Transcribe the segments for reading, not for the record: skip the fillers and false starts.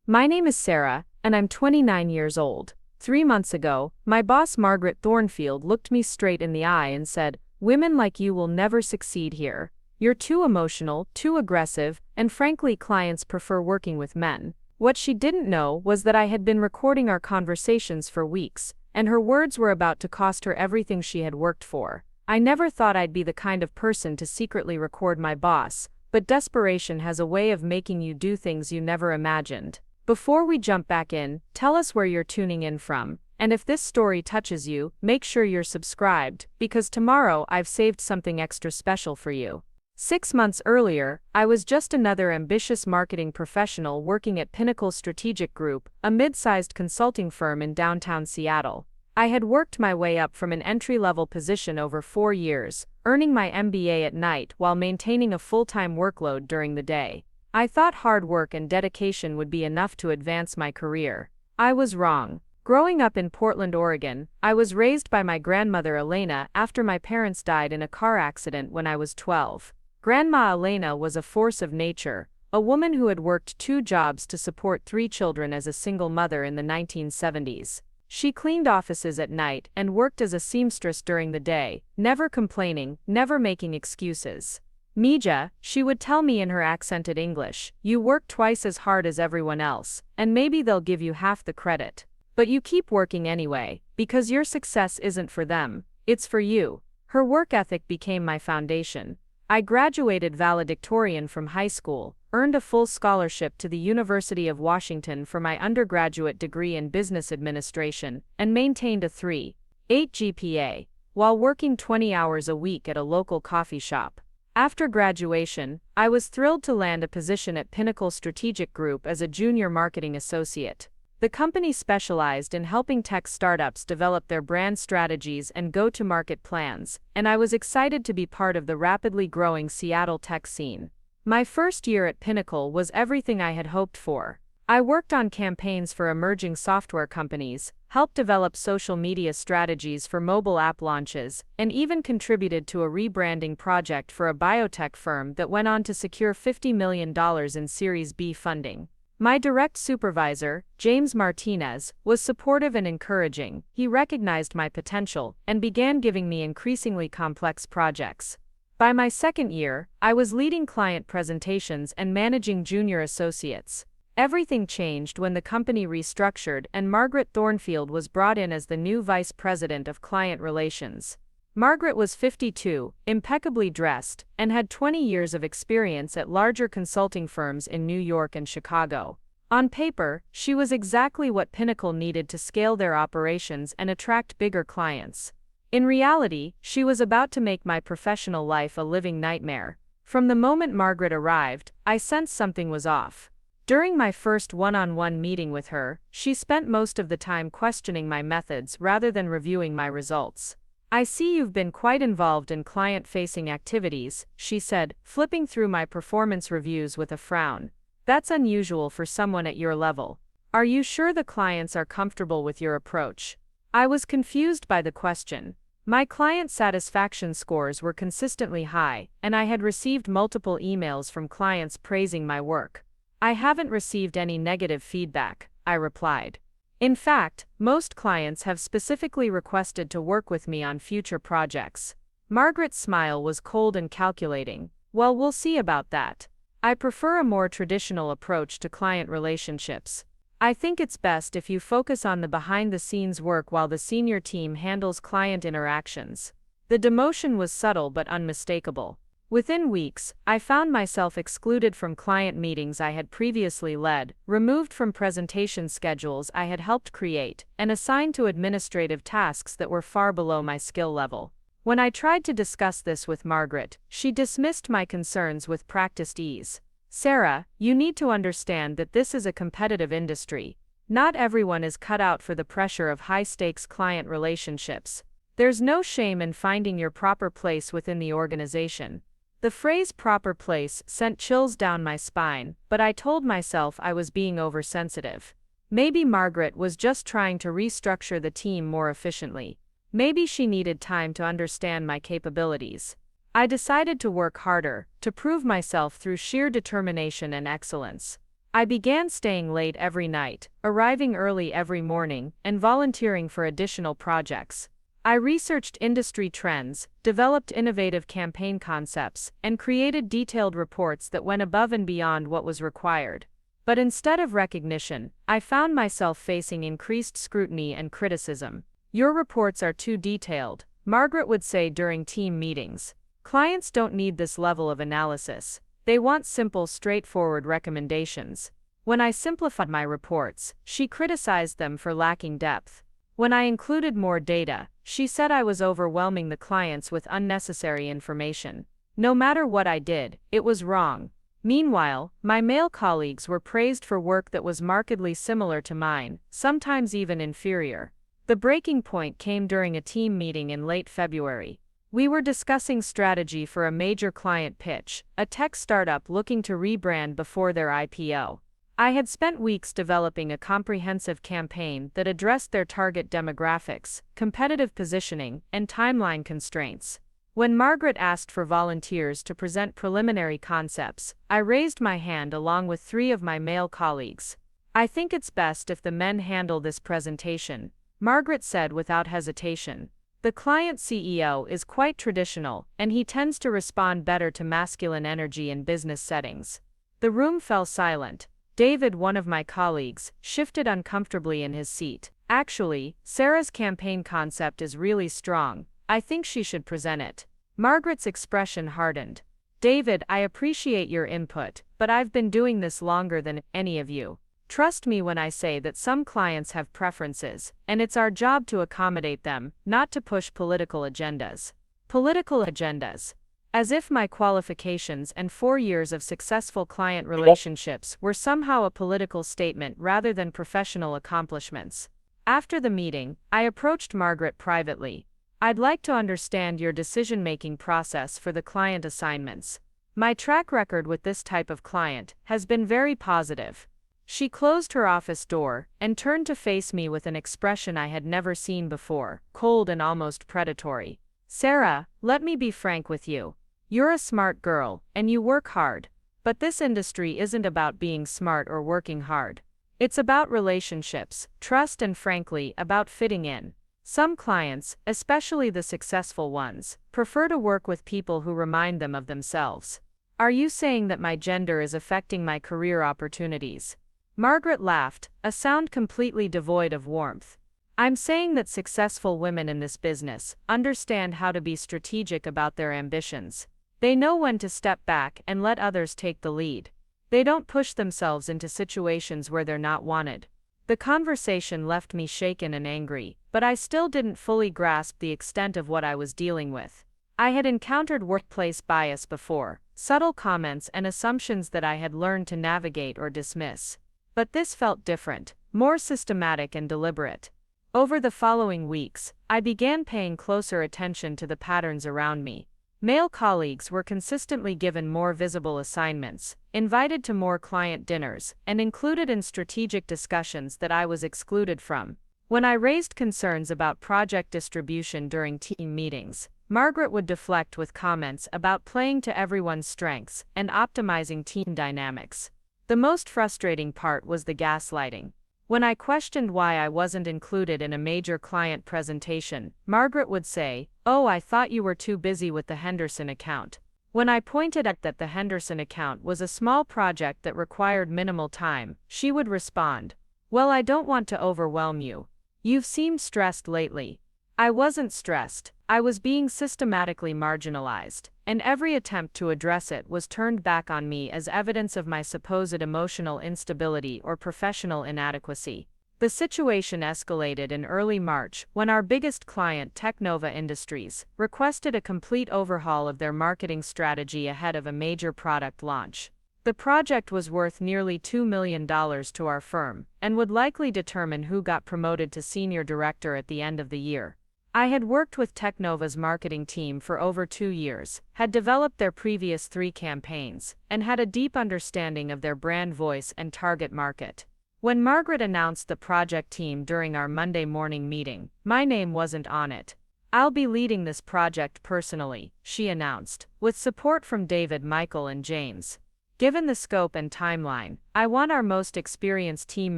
My name is Sarah, and I'm 29 years old. 3 months ago, my boss Margaret Thornfield looked me straight in the eye and said, "Women like you will never succeed here. You're too emotional, too aggressive, and frankly, clients prefer working with men." What she didn't know was that I had been recording our conversations for weeks, and her words were about to cost her everything she had worked for. I never thought I'd be the kind of person to secretly record my boss, but desperation has a way of making you do things you never imagined. Before we jump back in, tell us where you're tuning in from, and if this story touches you, make sure you're subscribed, because tomorrow I've saved something extra special for you. 6 months earlier, I was just another ambitious marketing professional working at Pinnacle Strategic Group, a mid-sized consulting firm in downtown Seattle. I had worked my way up from an entry-level position over 4 years, earning my MBA at night while maintaining a full-time workload during the day. I thought hard work and dedication would be enough to advance my career. I was wrong. Growing up in Portland, Oregon, I was raised by my grandmother Elena after my parents died in a car accident when I was 12. Grandma Elena was a force of nature, a woman who had worked 2 jobs to support 3 children as a single mother in the 1970s. She cleaned offices at night and worked as a seamstress during the day, never complaining, never making excuses. "Mija," she would tell me in her accented English, "you work twice as hard as everyone else, and maybe they'll give you half the credit. But you keep working anyway, because your success isn't for them, it's for you." Her work ethic became my foundation. I graduated valedictorian from high school, earned a full scholarship to the University of Washington for my undergraduate degree in business administration, and maintained a 3.8 GPA, while working 20 hours a week at a local coffee shop. After graduation, I was thrilled to land a position at Pinnacle Strategic Group as a junior marketing associate. The company specialized in helping tech startups develop their brand strategies and go-to-market plans, and I was excited to be part of the rapidly growing Seattle tech scene. My first year at Pinnacle was everything I had hoped for. I worked on campaigns for emerging software companies, helped develop social media strategies for mobile app launches, and even contributed to a rebranding project for a biotech firm that went on to secure $50 million in Series B funding. My direct supervisor, James Martinez, was supportive and encouraging. He recognized my potential and began giving me increasingly complex projects. By my second year, I was leading client presentations and managing junior associates. Everything changed when the company restructured and Margaret Thornfield was brought in as the new vice president of client relations. Margaret was 52, impeccably dressed, and had 20 years of experience at larger consulting firms in New York and Chicago. On paper, she was exactly what Pinnacle needed to scale their operations and attract bigger clients. In reality, she was about to make my professional life a living nightmare. From the moment Margaret arrived, I sensed something was off. During my first one-on-one meeting with her, she spent most of the time questioning my methods rather than reviewing my results. "I see you've been quite involved in client-facing activities," she said, flipping through my performance reviews with a frown. "That's unusual for someone at your level. Are you sure the clients are comfortable with your approach?" I was confused by the question. My client satisfaction scores were consistently high, and I had received multiple emails from clients praising my work. "I haven't received any negative feedback," I replied. "In fact, most clients have specifically requested to work with me on future projects." Margaret's smile was cold and calculating. "Well, we'll see about that. I prefer a more traditional approach to client relationships. I think it's best if you focus on the behind-the-scenes work while the senior team handles client interactions." The demotion was subtle but unmistakable. Within weeks, I found myself excluded from client meetings I had previously led, removed from presentation schedules I had helped create, and assigned to administrative tasks that were far below my skill level. When I tried to discuss this with Margaret, she dismissed my concerns with practiced ease. "Sarah, you need to understand that this is a competitive industry. Not everyone is cut out for the pressure of high-stakes client relationships. There's no shame in finding your proper place within the organization." The phrase "proper place" sent chills down my spine, but I told myself I was being oversensitive. Maybe Margaret was just trying to restructure the team more efficiently. Maybe she needed time to understand my capabilities. I decided to work harder, to prove myself through sheer determination and excellence. I began staying late every night, arriving early every morning, and volunteering for additional projects. I researched industry trends, developed innovative campaign concepts, and created detailed reports that went above and beyond what was required. But instead of recognition, I found myself facing increased scrutiny and criticism. "Your reports are too detailed," Margaret would say during team meetings. "Clients don't need this level of analysis. They want simple, straightforward recommendations." When I simplified my reports, she criticized them for lacking depth. When I included more data, she said I was overwhelming the clients with unnecessary information. No matter what I did, it was wrong. Meanwhile, my male colleagues were praised for work that was markedly similar to mine, sometimes even inferior. The breaking point came during a team meeting in late February. We were discussing strategy for a major client pitch, a tech startup looking to rebrand before their IPO. I had spent weeks developing a comprehensive campaign that addressed their target demographics, competitive positioning, and timeline constraints. When Margaret asked for volunteers to present preliminary concepts, I raised my hand along with 3 of my male colleagues. "I think it's best if the men handle this presentation," Margaret said without hesitation. "The client CEO is quite traditional, and he tends to respond better to masculine energy in business settings." The room fell silent. David, one of my colleagues, shifted uncomfortably in his seat. "Actually, Sarah's campaign concept is really strong. I think she should present it." Margaret's expression hardened. "David, I appreciate your input, but I've been doing this longer than any of you. Trust me when I say that some clients have preferences, and it's our job to accommodate them, not to push political agendas." Political agendas. As if my qualifications and 4 years of successful client relationships were somehow a political statement rather than professional accomplishments. After the meeting, I approached Margaret privately. "I'd like to understand your decision-making process for the client assignments. My track record with this type of client has been very positive." She closed her office door and turned to face me with an expression I had never seen before, cold and almost predatory. "Sarah, let me be frank with you. You're a smart girl, and you work hard. But this industry isn't about being smart or working hard. It's about relationships, trust, and frankly, about fitting in. Some clients, especially the successful ones, prefer to work with people who remind them of themselves." "Are you saying that my gender is affecting my career opportunities?" Margaret laughed, a sound completely devoid of warmth. "I'm saying that successful women in this business understand how to be strategic about their ambitions. They know when to step back and let others take the lead. They don't push themselves into situations where they're not wanted." The conversation left me shaken and angry, but I still didn't fully grasp the extent of what I was dealing with. I had encountered workplace bias before, subtle comments and assumptions that I had learned to navigate or dismiss. But this felt different, more systematic and deliberate. Over the following weeks, I began paying closer attention to the patterns around me. Male colleagues were consistently given more visible assignments, invited to more client dinners, and included in strategic discussions that I was excluded from. When I raised concerns about project distribution during team meetings, Margaret would deflect with comments about playing to everyone's strengths and optimizing team dynamics. The most frustrating part was the gaslighting. When I questioned why I wasn't included in a major client presentation, Margaret would say, "Oh, I thought you were too busy with the Henderson account." When I pointed out that the Henderson account was a small project that required minimal time, she would respond, "Well, I don't want to overwhelm you. You've seemed stressed lately." I wasn't stressed. I was being systematically marginalized, and every attempt to address it was turned back on me as evidence of my supposed emotional instability or professional inadequacy. The situation escalated in early March when our biggest client, Technova Industries, requested a complete overhaul of their marketing strategy ahead of a major product launch. The project was worth nearly $2 million to our firm, and would likely determine who got promoted to senior director at the end of the year. I had worked with Technova's marketing team for over 2 years, had developed their previous 3 campaigns, and had a deep understanding of their brand voice and target market. When Margaret announced the project team during our Monday morning meeting, my name wasn't on it. "I'll be leading this project personally," she announced, with support from David, Michael, and James. Given the scope and timeline, I want our most experienced team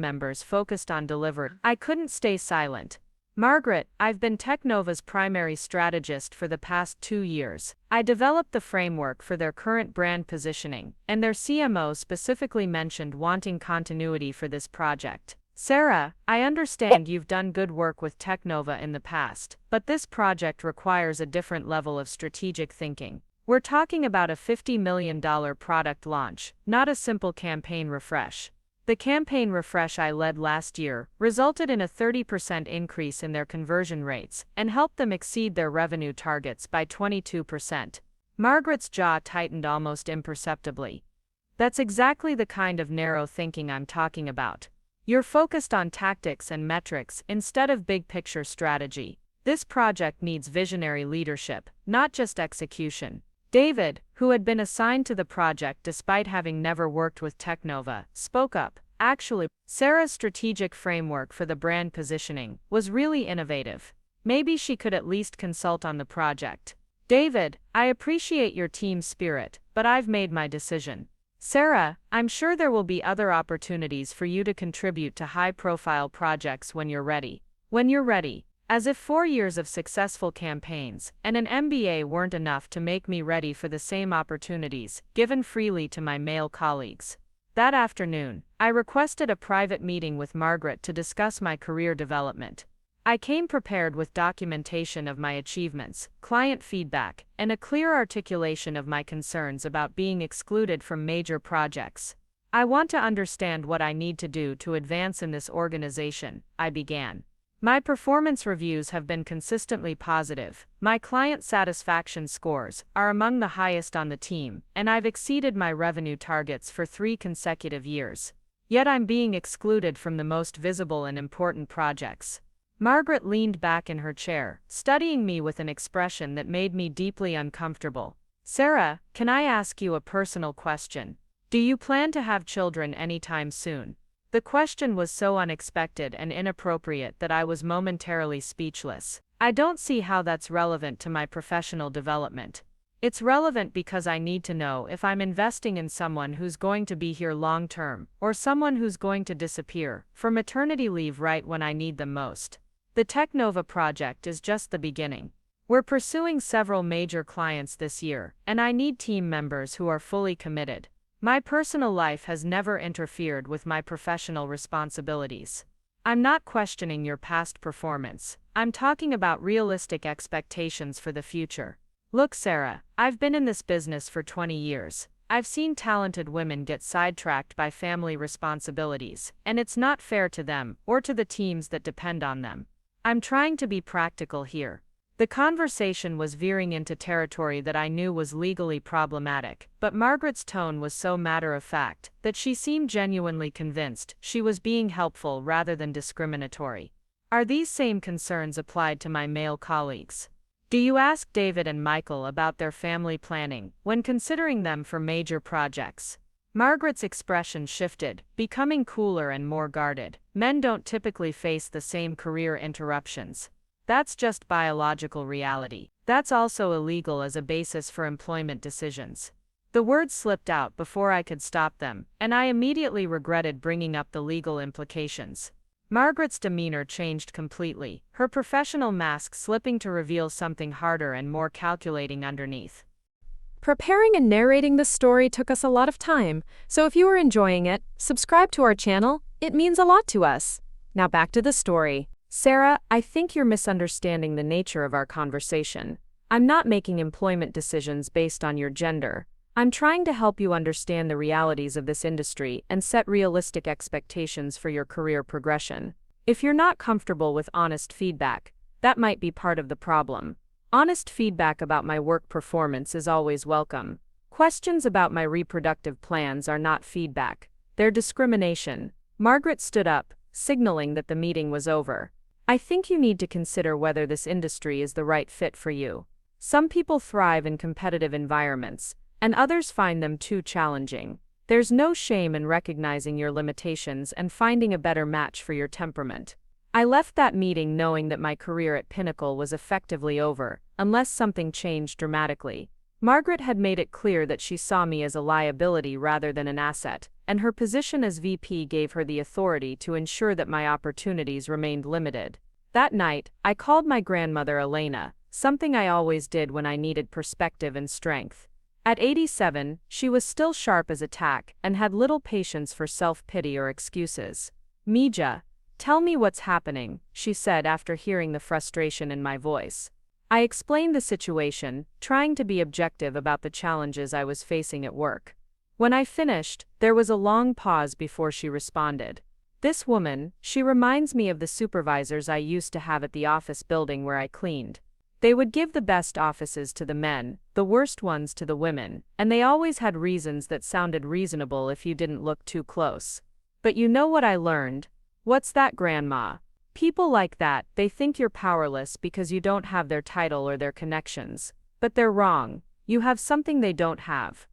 members focused on delivery. I couldn't stay silent. Margaret, I've been Technova's primary strategist for the past 2 years. I developed the framework for their current brand positioning, and their CMO specifically mentioned wanting continuity for this project. Sarah, I understand you've done good work with Technova in the past, but this project requires a different level of strategic thinking. We're talking about a $50 million product launch, not a simple campaign refresh. The campaign refresh I led last year resulted in a 30% increase in their conversion rates and helped them exceed their revenue targets by 22%. Margaret's jaw tightened almost imperceptibly. That's exactly the kind of narrow thinking I'm talking about. You're focused on tactics and metrics instead of big-picture strategy. This project needs visionary leadership, not just execution. David, who had been assigned to the project despite having never worked with Technova, spoke up. Actually, Sarah's strategic framework for the brand positioning was really innovative. Maybe she could at least consult on the project. David, I appreciate your team spirit, but I've made my decision. Sarah, I'm sure there will be other opportunities for you to contribute to high-profile projects when you're ready. When you're ready. As if 4 years of successful campaigns and an MBA weren't enough to make me ready for the same opportunities given freely to my male colleagues. That afternoon, I requested a private meeting with Margaret to discuss my career development. I came prepared with documentation of my achievements, client feedback, and a clear articulation of my concerns about being excluded from major projects. I want to understand what I need to do to advance in this organization, I began. My performance reviews have been consistently positive, my client satisfaction scores are among the highest on the team, and I've exceeded my revenue targets for 3 consecutive years. Yet I'm being excluded from the most visible and important projects. Margaret leaned back in her chair, studying me with an expression that made me deeply uncomfortable. Sarah, can I ask you a personal question? Do you plan to have children anytime soon? The question was so unexpected and inappropriate that I was momentarily speechless. I don't see how that's relevant to my professional development. It's relevant because I need to know if I'm investing in someone who's going to be here long term, or someone who's going to disappear for maternity leave right when I need them most. The Technova project is just the beginning. We're pursuing several major clients this year, and I need team members who are fully committed. My personal life has never interfered with my professional responsibilities. I'm not questioning your past performance. I'm talking about realistic expectations for the future. Look, Sarah, I've been in this business for 20 years. I've seen talented women get sidetracked by family responsibilities, and it's not fair to them or to the teams that depend on them. I'm trying to be practical here. The conversation was veering into territory that I knew was legally problematic, but Margaret's tone was so matter-of-fact that she seemed genuinely convinced she was being helpful rather than discriminatory. Are these same concerns applied to my male colleagues? Do you ask David and Michael about their family planning when considering them for major projects? Margaret's expression shifted, becoming cooler and more guarded. Men don't typically face the same career interruptions. That's just biological reality. That's also illegal as a basis for employment decisions. The words slipped out before I could stop them, and I immediately regretted bringing up the legal implications. Margaret's demeanor changed completely, her professional mask slipping to reveal something harder and more calculating underneath. Preparing and narrating this story took us a lot of time, so if you are enjoying it, subscribe to our channel. It means a lot to us. Now back to the story. Sarah, I think you're misunderstanding the nature of our conversation. I'm not making employment decisions based on your gender. I'm trying to help you understand the realities of this industry and set realistic expectations for your career progression. If you're not comfortable with honest feedback, that might be part of the problem. Honest feedback about my work performance is always welcome. Questions about my reproductive plans are not feedback. They're discrimination. Margaret stood up, signaling that the meeting was over. I think you need to consider whether this industry is the right fit for you. Some people thrive in competitive environments, and others find them too challenging. There's no shame in recognizing your limitations and finding a better match for your temperament. I left that meeting knowing that my career at Pinnacle was effectively over, unless something changed dramatically. Margaret had made it clear that she saw me as a liability rather than an asset, and her position as VP gave her the authority to ensure that my opportunities remained limited. That night, I called my grandmother Elena, something I always did when I needed perspective and strength. At 87, she was still sharp as a tack and had little patience for self-pity or excuses. "Mija, tell me what's happening," she said after hearing the frustration in my voice. I explained the situation, trying to be objective about the challenges I was facing at work. When I finished, there was a long pause before she responded. "This woman, she reminds me of the supervisors I used to have at the office building where I cleaned. They would give the best offices to the men, the worst ones to the women, and they always had reasons that sounded reasonable if you didn't look too close. But you know what I learned?" "What's that, Grandma?" "People like that, they think you're powerless because you don't have their title or their connections. But they're wrong. You have something they don't have."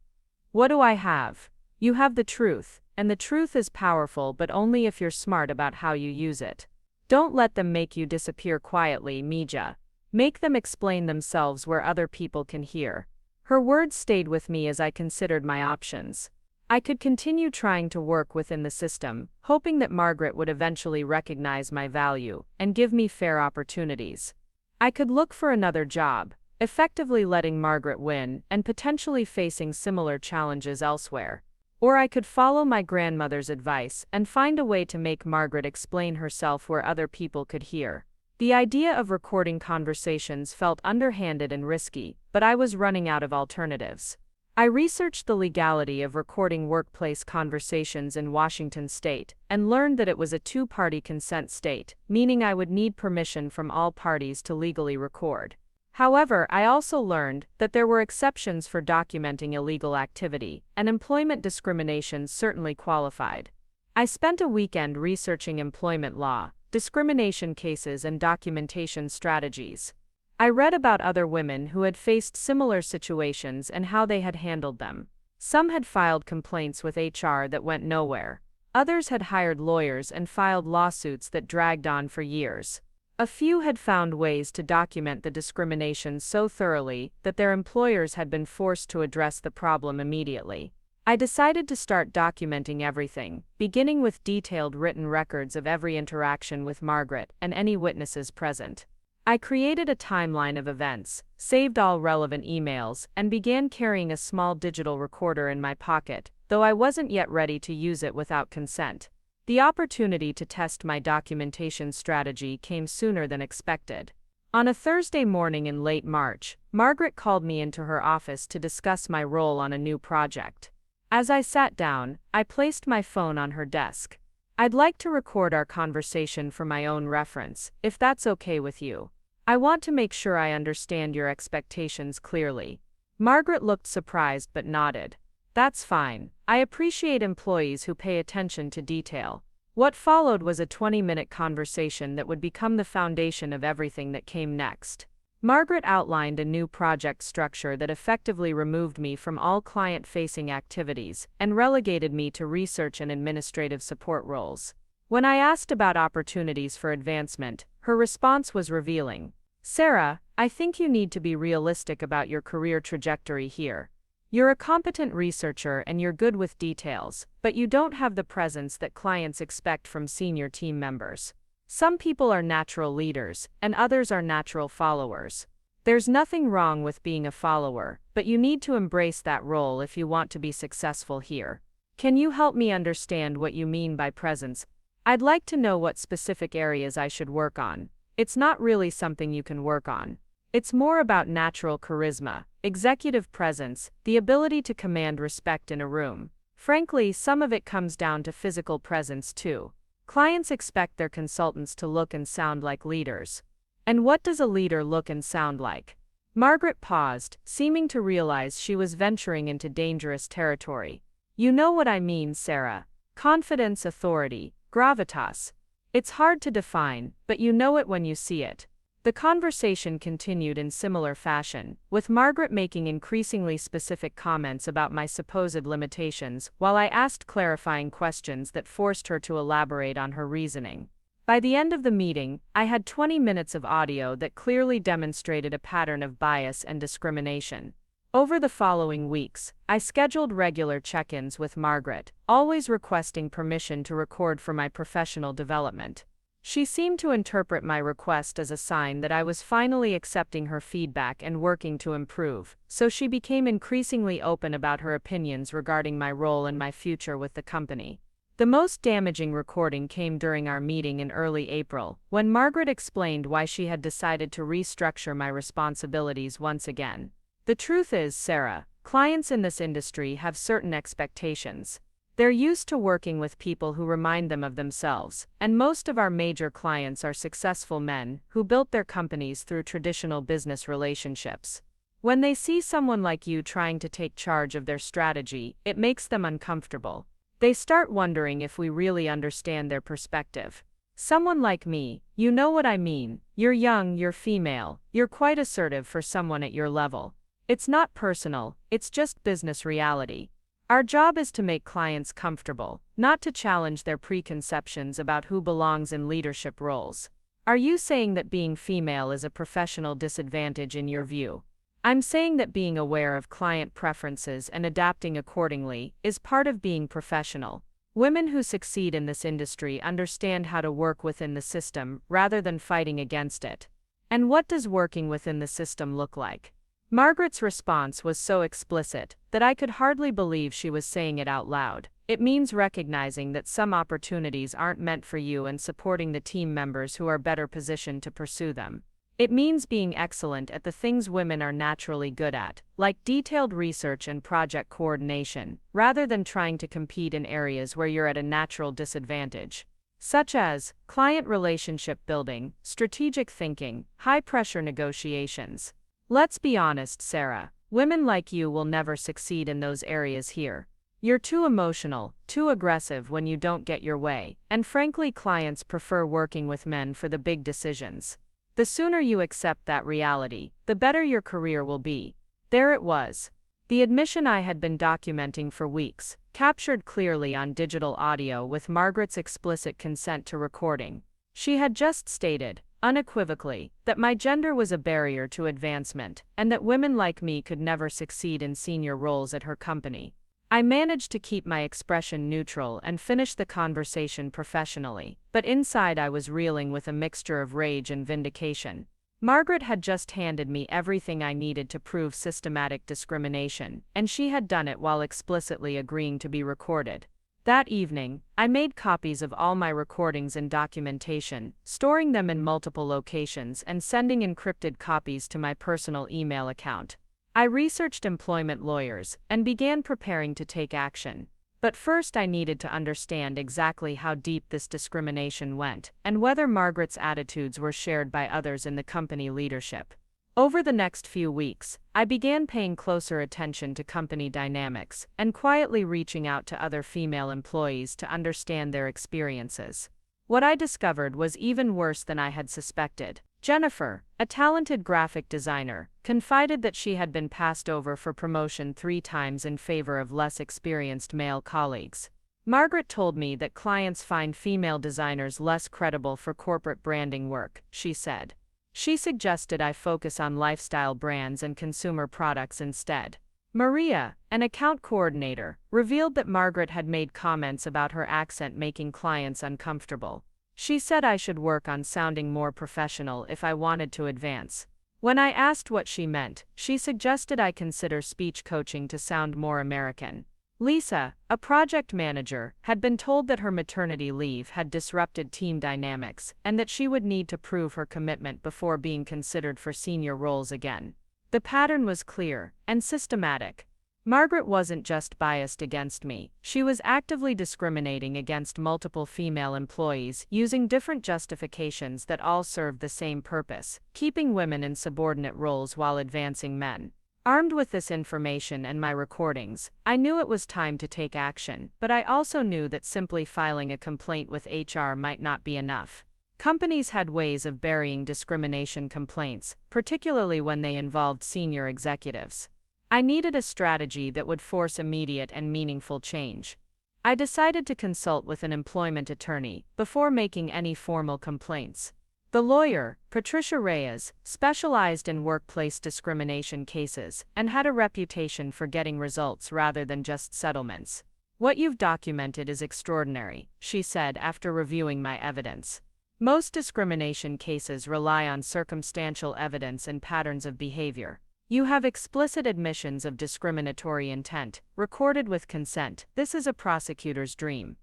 "What do I have?" "You have the truth, and the truth is powerful but only if you're smart about how you use it. Don't let them make you disappear quietly, Mija. Make them explain themselves where other people can hear." Her words stayed with me as I considered my options. I could continue trying to work within the system, hoping that Margaret would eventually recognize my value and give me fair opportunities. I could look for another job, effectively letting Margaret win and potentially facing similar challenges elsewhere. Or I could follow my grandmother's advice and find a way to make Margaret explain herself where other people could hear. The idea of recording conversations felt underhanded and risky, but I was running out of alternatives. I researched the legality of recording workplace conversations in Washington state and learned that it was a two-party consent state, meaning I would need permission from all parties to legally record. However, I also learned that there were exceptions for documenting illegal activity, and employment discrimination certainly qualified. I spent a weekend researching employment law, discrimination cases, and documentation strategies. I read about other women who had faced similar situations and how they had handled them. Some had filed complaints with HR that went nowhere. Others had hired lawyers and filed lawsuits that dragged on for years. A few had found ways to document the discrimination so thoroughly that their employers had been forced to address the problem immediately. I decided to start documenting everything, beginning with detailed written records of every interaction with Margaret and any witnesses present. I created a timeline of events, saved all relevant emails, and began carrying a small digital recorder in my pocket, though I wasn't yet ready to use it without consent. The opportunity to test my documentation strategy came sooner than expected. On a Thursday morning in late March, Margaret called me into her office to discuss my role on a new project. As I sat down, I placed my phone on her desk. "I'd like to record our conversation for my own reference, if that's okay with you. I want to make sure I understand your expectations clearly." Margaret looked surprised but nodded. "That's fine. I appreciate employees who pay attention to detail." What followed was a 20-minute conversation that would become the foundation of everything that came next. Margaret outlined a new project structure that effectively removed me from all client-facing activities and relegated me to research and administrative support roles. When I asked about opportunities for advancement, her response was revealing. "Sarah, I think you need to be realistic about your career trajectory here. You're a competent researcher and you're good with details, but you don't have the presence that clients expect from senior team members. Some people are natural leaders, and others are natural followers. There's nothing wrong with being a follower, but you need to embrace that role if you want to be successful here. Can you help me understand what you mean by presence? I'd like to know what specific areas I should work on. It's not really something you can work on. It's more about natural charisma, executive presence, the ability to command respect in a room. Frankly, some of it comes down to physical presence too. Clients expect their consultants to look and sound like leaders. And what does a leader look and sound like?" Margaret paused, seeming to realize she was venturing into dangerous territory. "You know what I mean, Sarah. Confidence, authority, gravitas. It's hard to define, but you know it when you see it." The conversation continued in similar fashion, with Margaret making increasingly specific comments about my supposed limitations, while I asked clarifying questions that forced her to elaborate on her reasoning. By the end of the meeting, I had 20 minutes of audio that clearly demonstrated a pattern of bias and discrimination. Over the following weeks, I scheduled regular check-ins with Margaret, always requesting permission to record for my professional development. She seemed to interpret my request as a sign that I was finally accepting her feedback and working to improve, so she became increasingly open about her opinions regarding my role and my future with the company. The most damaging recording came during our meeting in early April, when Margaret explained why she had decided to restructure my responsibilities once again. The truth is, Sarah, clients in this industry have certain expectations. They're used to working with people who remind them of themselves, and most of our major clients are successful men who built their companies through traditional business relationships. When they see someone like you trying to take charge of their strategy, it makes them uncomfortable. They start wondering if we really understand their perspective. Someone like me, you know what I mean, you're young, you're female, you're quite assertive for someone at your level. It's not personal, it's just business reality. Our job is to make clients comfortable, not to challenge their preconceptions about who belongs in leadership roles. Are you saying that being female is a professional disadvantage in your view? I'm saying that being aware of client preferences and adapting accordingly is part of being professional. Women who succeed in this industry understand how to work within the system rather than fighting against it. And what does working within the system look like? Margaret's response was so explicit that I could hardly believe she was saying it out loud. It means recognizing that some opportunities aren't meant for you and supporting the team members who are better positioned to pursue them. It means being excellent at the things women are naturally good at, like detailed research and project coordination, rather than trying to compete in areas where you're at a natural disadvantage, such as client relationship building, strategic thinking, high-pressure negotiations. Let's be honest, Sarah, women like you will never succeed in those areas here. You're too emotional, too aggressive when you don't get your way, and frankly, clients prefer working with men for the big decisions. The sooner you accept that reality, the better your career will be. There it was. The admission I had been documenting for weeks, captured clearly on digital audio with Margaret's explicit consent to recording. She had just stated, unequivocally, that my gender was a barrier to advancement, and that women like me could never succeed in senior roles at her company. I managed to keep my expression neutral and finish the conversation professionally, but inside I was reeling with a mixture of rage and vindication. Margaret had just handed me everything I needed to prove systematic discrimination, and she had done it while explicitly agreeing to be recorded. That evening, I made copies of all my recordings and documentation, storing them in multiple locations and sending encrypted copies to my personal email account. I researched employment lawyers and began preparing to take action. But first I needed to understand exactly how deep this discrimination went, and whether Margaret's attitudes were shared by others in the company leadership. Over the next few weeks, I began paying closer attention to company dynamics and quietly reaching out to other female employees to understand their experiences. What I discovered was even worse than I had suspected. Jennifer, a talented graphic designer, confided that she had been passed over for promotion 3 times in favor of less experienced male colleagues. Margaret told me that clients find female designers less credible for corporate branding work, she said. She suggested I focus on lifestyle brands and consumer products instead. Maria, an account coordinator, revealed that Margaret had made comments about her accent making clients uncomfortable. She said I should work on sounding more professional if I wanted to advance. When I asked what she meant, she suggested I consider speech coaching to sound more American. Lisa, a project manager, had been told that her maternity leave had disrupted team dynamics and that she would need to prove her commitment before being considered for senior roles again. The pattern was clear and systematic. Margaret wasn't just biased against me, she was actively discriminating against multiple female employees using different justifications that all served the same purpose, keeping women in subordinate roles while advancing men. Armed with this information and my recordings, I knew it was time to take action, but I also knew that simply filing a complaint with HR might not be enough. Companies had ways of burying discrimination complaints, particularly when they involved senior executives. I needed a strategy that would force immediate and meaningful change. I decided to consult with an employment attorney before making any formal complaints. The lawyer, Patricia Reyes, specialized in workplace discrimination cases and had a reputation for getting results rather than just settlements. "What you've documented is extraordinary," she said after reviewing my evidence. "Most discrimination cases rely on circumstantial evidence and patterns of behavior. You have explicit admissions of discriminatory intent, recorded with consent. This is a prosecutor's dream."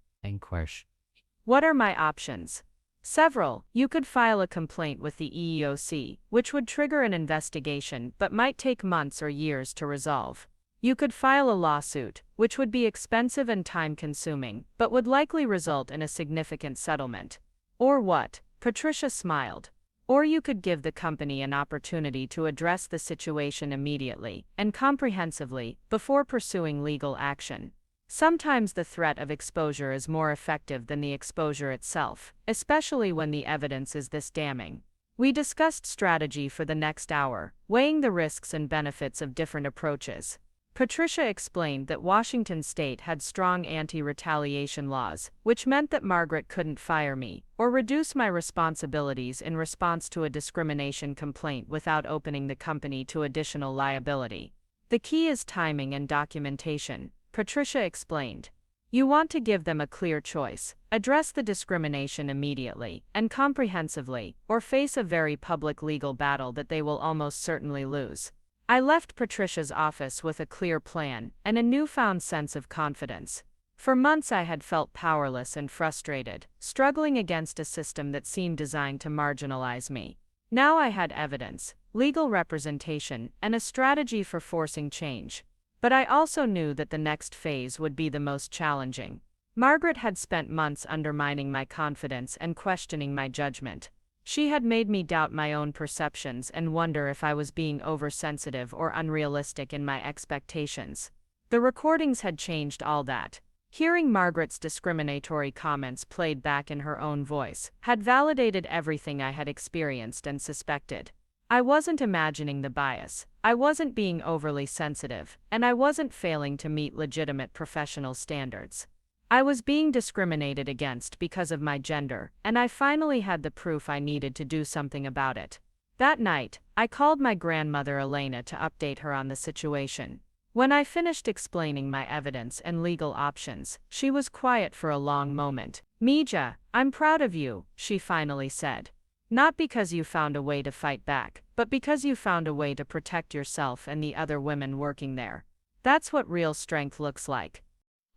"What are my options?" "Several. You could file a complaint with the EEOC, which would trigger an investigation but might take months or years to resolve. You could file a lawsuit, which would be expensive and time-consuming, but would likely result in a significant settlement." "Or what?" Patricia smiled. "Or you could give the company an opportunity to address the situation immediately and comprehensively before pursuing legal action. Sometimes the threat of exposure is more effective than the exposure itself, especially when the evidence is this damning." We discussed strategy for the next hour, weighing the risks and benefits of different approaches. Patricia explained that Washington state had strong anti-retaliation laws, which meant that Margaret couldn't fire me or reduce my responsibilities in response to a discrimination complaint without opening the company to additional liability. "The key is timing and documentation," Patricia explained. "You want to give them a clear choice: address the discrimination immediately and comprehensively, or face a very public legal battle that they will almost certainly lose." I left Patricia's office with a clear plan and a newfound sense of confidence. For months I had felt powerless and frustrated, struggling against a system that seemed designed to marginalize me. Now I had evidence, legal representation, and a strategy for forcing change. But I also knew that the next phase would be the most challenging. Margaret had spent months undermining my confidence and questioning my judgment. She had made me doubt my own perceptions and wonder if I was being oversensitive or unrealistic in my expectations. The recordings had changed all that. Hearing Margaret's discriminatory comments played back in her own voice had validated everything I had experienced and suspected. I wasn't imagining the bias, I wasn't being overly sensitive, and I wasn't failing to meet legitimate professional standards. I was being discriminated against because of my gender, and I finally had the proof I needed to do something about it. That night, I called my grandmother Elena to update her on the situation. When I finished explaining my evidence and legal options, she was quiet for a long moment. "Mija, I'm proud of you," she finally said. "Not because you found a way to fight back, but because you found a way to protect yourself and the other women working there. That's what real strength looks like."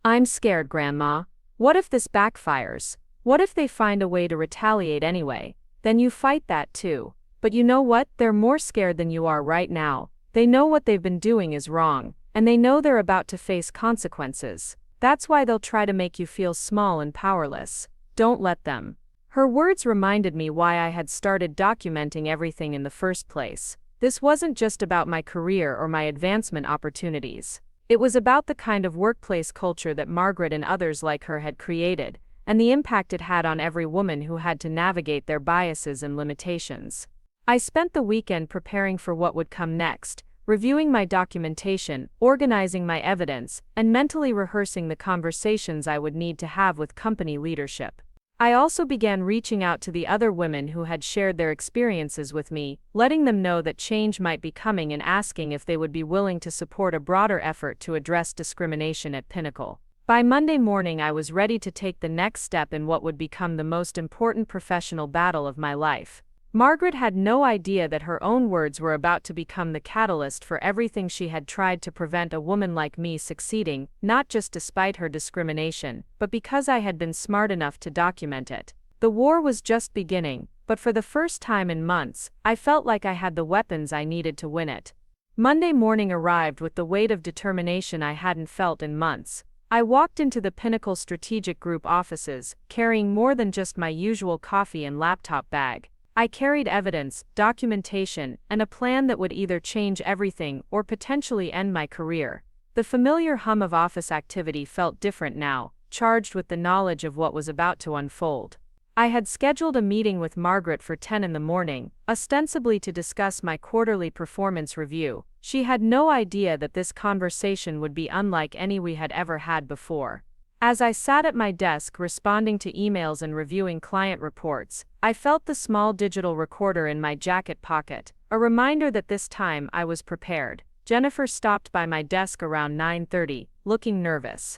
I'm scared, Grandma. What if this backfires? What if they find a way to retaliate anyway? Then you fight that too. But you know what? They're more scared than you are right now. They know what they've been doing is wrong, and they know they're about to face consequences. That's why they'll try to make you feel small and powerless. Don't let them. Her words reminded me why I had started documenting everything in the first place. This wasn't just about my career or my advancement opportunities. It was about the kind of workplace culture that Margaret and others like her had created, and the impact it had on every woman who had to navigate their biases and limitations. I spent the weekend preparing for what would come next, reviewing my documentation, organizing my evidence, and mentally rehearsing the conversations I would need to have with company leadership. I also began reaching out to the other women who had shared their experiences with me, letting them know that change might be coming and asking if they would be willing to support a broader effort to address discrimination at Pinnacle. By Monday morning, I was ready to take the next step in what would become the most important professional battle of my life. Margaret had no idea that her own words were about to become the catalyst for everything she had tried to prevent a woman like me succeeding, not just despite her discrimination, but because I had been smart enough to document it. The war was just beginning, but for the first time in months, I felt like I had the weapons I needed to win it. Monday morning arrived with the weight of determination I hadn't felt in months. I walked into the Pinnacle Strategic Group offices, carrying more than just my usual coffee and laptop bag. I carried evidence, documentation, and a plan that would either change everything or potentially end my career. The familiar hum of office activity felt different now, charged with the knowledge of what was about to unfold. I had scheduled a meeting with Margaret for 10 in the morning, ostensibly to discuss my quarterly performance review. She had no idea that this conversation would be unlike any we had ever had before. As I sat at my desk responding to emails and reviewing client reports, I felt the small digital recorder in my jacket pocket, a reminder that this time I was prepared. Jennifer stopped by my desk around 9:30, looking nervous.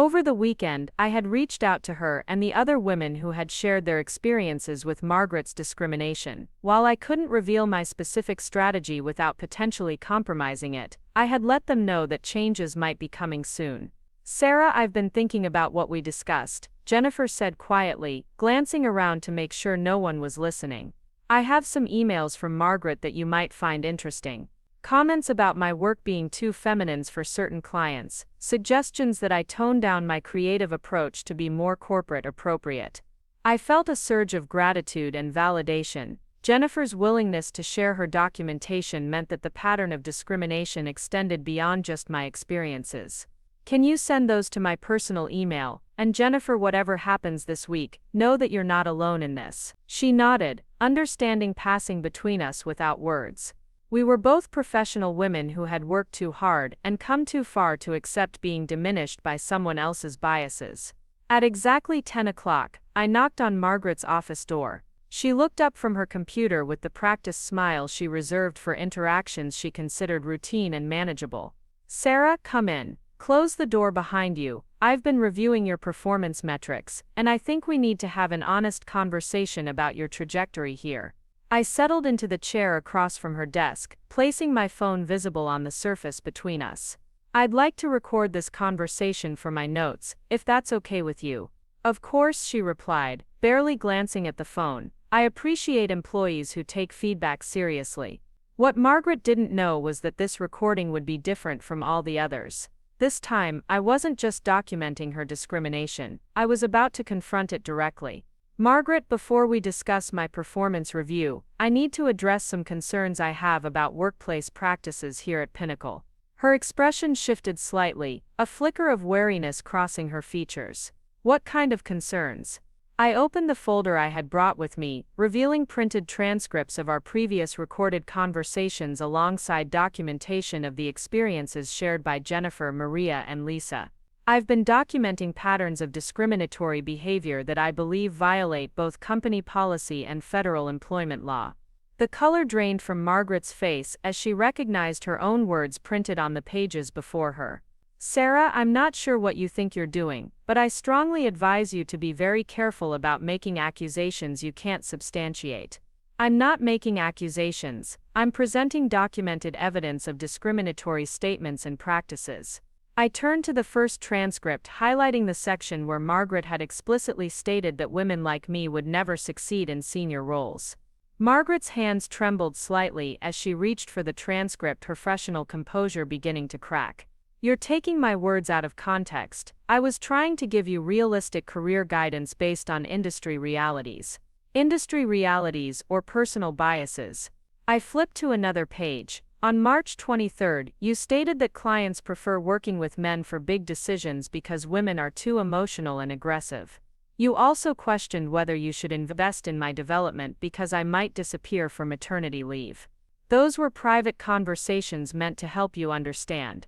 Over the weekend, I had reached out to her and the other women who had shared their experiences with Margaret's discrimination. While I couldn't reveal my specific strategy without potentially compromising it, I had let them know that changes might be coming soon. "Sarah, I've been thinking about what we discussed," Jennifer said quietly, glancing around to make sure no one was listening. "I have some emails from Margaret that you might find interesting. Comments about my work being too feminine for certain clients, suggestions that I tone down my creative approach to be more corporate appropriate." I felt a surge of gratitude and validation. Jennifer's willingness to share her documentation meant that the pattern of discrimination extended beyond just my experiences. "Can you send those to my personal email? And Jennifer, whatever happens this week, know that you're not alone in this." She nodded, understanding passing between us without words. We were both professional women who had worked too hard and come too far to accept being diminished by someone else's biases. At exactly 10 o'clock, I knocked on Margaret's office door. She looked up from her computer with the practiced smile she reserved for interactions she considered routine and manageable. "Sarah, come in. Close the door behind you. I've been reviewing your performance metrics, and I think we need to have an honest conversation about your trajectory here." I settled into the chair across from her desk, placing my phone visible on the surface between us. "I'd like to record this conversation for my notes, if that's okay with you." "Of course," she replied, barely glancing at the phone. "I appreciate employees who take feedback seriously." What Margaret didn't know was that this recording would be different from all the others. This time, I wasn't just documenting her discrimination, I was about to confront it directly. "Margaret, before we discuss my performance review, I need to address some concerns I have about workplace practices here at Pinnacle." Her expression shifted slightly, a flicker of wariness crossing her features. "What kind of concerns?" I opened the folder I had brought with me, revealing printed transcripts of our previous recorded conversations alongside documentation of the experiences shared by Jennifer, Maria, and Lisa. "I've been documenting patterns of discriminatory behavior that I believe violate both company policy and federal employment law." The color drained from Margaret's face as she recognized her own words printed on the pages before her. "Sarah, I'm not sure what you think you're doing, but I strongly advise you to be very careful about making accusations you can't substantiate." "I'm not making accusations, I'm presenting documented evidence of discriminatory statements and practices." I turned to the first transcript, highlighting the section where Margaret had explicitly stated that women like me would never succeed in senior roles. Margaret's hands trembled slightly as she reached for the transcript, her professional composure beginning to crack. "You're taking my words out of context. I was trying to give you realistic career guidance based on industry realities." Industry realities or personal biases. I flipped to another page. "On March 23, you stated that clients prefer working with men for big decisions because women are too emotional and aggressive. You also questioned whether you should invest in my development because I might disappear for maternity leave. Those were private conversations meant to help you understand."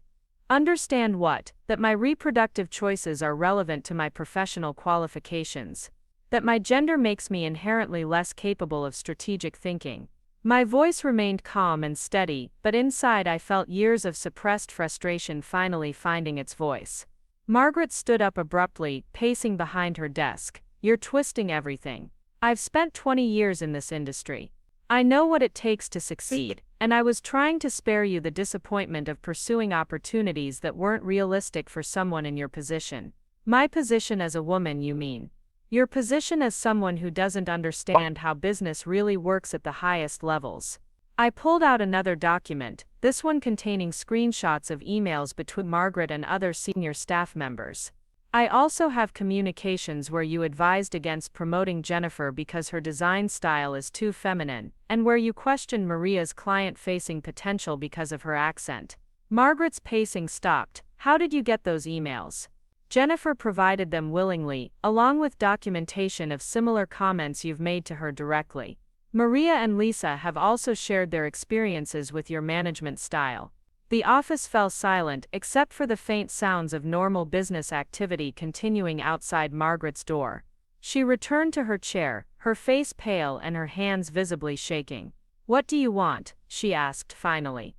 "Understand what?" "That my reproductive choices are relevant to my professional qualifications. That my gender makes me inherently less capable of strategic thinking." My voice remained calm and steady, but inside I felt years of suppressed frustration finally finding its voice. Margaret stood up abruptly, pacing behind her desk. "You're twisting everything. I've spent 20 years in this industry. I know what it takes to succeed, and I was trying to spare you the disappointment of pursuing opportunities that weren't realistic for someone in your position." "My position as a woman, you mean?" "Your position as someone who doesn't understand how business really works at the highest levels." I pulled out another document, this one containing screenshots of emails between Margaret and other senior staff members. "I also have communications where you advised against promoting Jennifer because her design style is too feminine, and where you questioned Maria's client-facing potential because of her accent." Margaret's pacing stopped. "How did you get those emails?" "Jennifer provided them willingly, along with documentation of similar comments you've made to her directly. Maria and Lisa have also shared their experiences with your management style." The office fell silent except for the faint sounds of normal business activity continuing outside Margaret's door. She returned to her chair, her face pale and her hands visibly shaking. "What do you want?" she asked finally.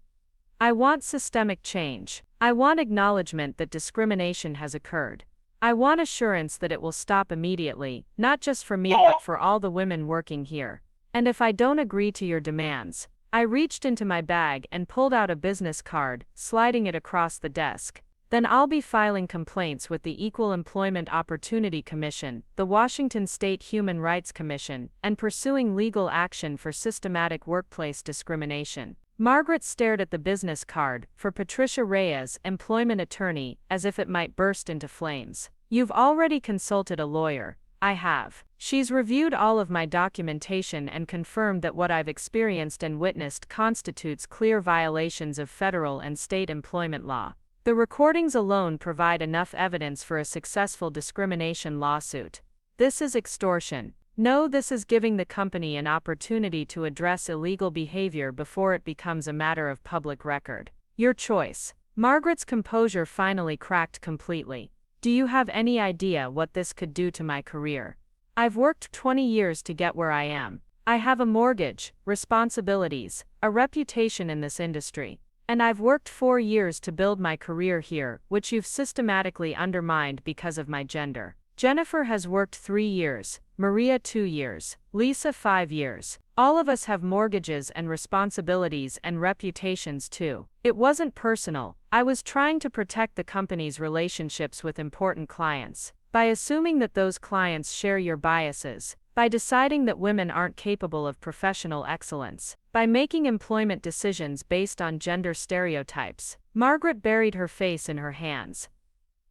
"I want systemic change. I want acknowledgement that discrimination has occurred. I want assurance that it will stop immediately, not just for me but for all the women working here. And if I don't agree to your demands," I reached into my bag and pulled out a business card, sliding it across the desk, "then I'll be filing complaints with the Equal Employment Opportunity Commission, the Washington State Human Rights Commission, and pursuing legal action for systematic workplace discrimination." Margaret stared at the business card, for Patricia Reyes, employment attorney, as if it might burst into flames. "You've already consulted a lawyer." "I have. She's reviewed all of my documentation and confirmed that what I've experienced and witnessed constitutes clear violations of federal and state employment law. The recordings alone provide enough evidence for a successful discrimination lawsuit. This is extortion. No, this is giving the company an opportunity to address illegal behavior before it becomes a matter of public record. Your choice." Margaret's composure finally cracked completely. "Do you have any idea what this could do to my career? I've worked 20 years to get where I am. I have a mortgage, responsibilities, a reputation in this industry. And I've worked 4 years to build my career here, which you've systematically undermined because of my gender. Jennifer has worked 3 years, Maria 2 years, Lisa 5 years. All of us have mortgages and responsibilities and reputations too. It wasn't personal. I was trying to protect the company's relationships with important clients. By assuming that those clients share your biases, by deciding that women aren't capable of professional excellence, by making employment decisions based on gender stereotypes." Margaret buried her face in her hands.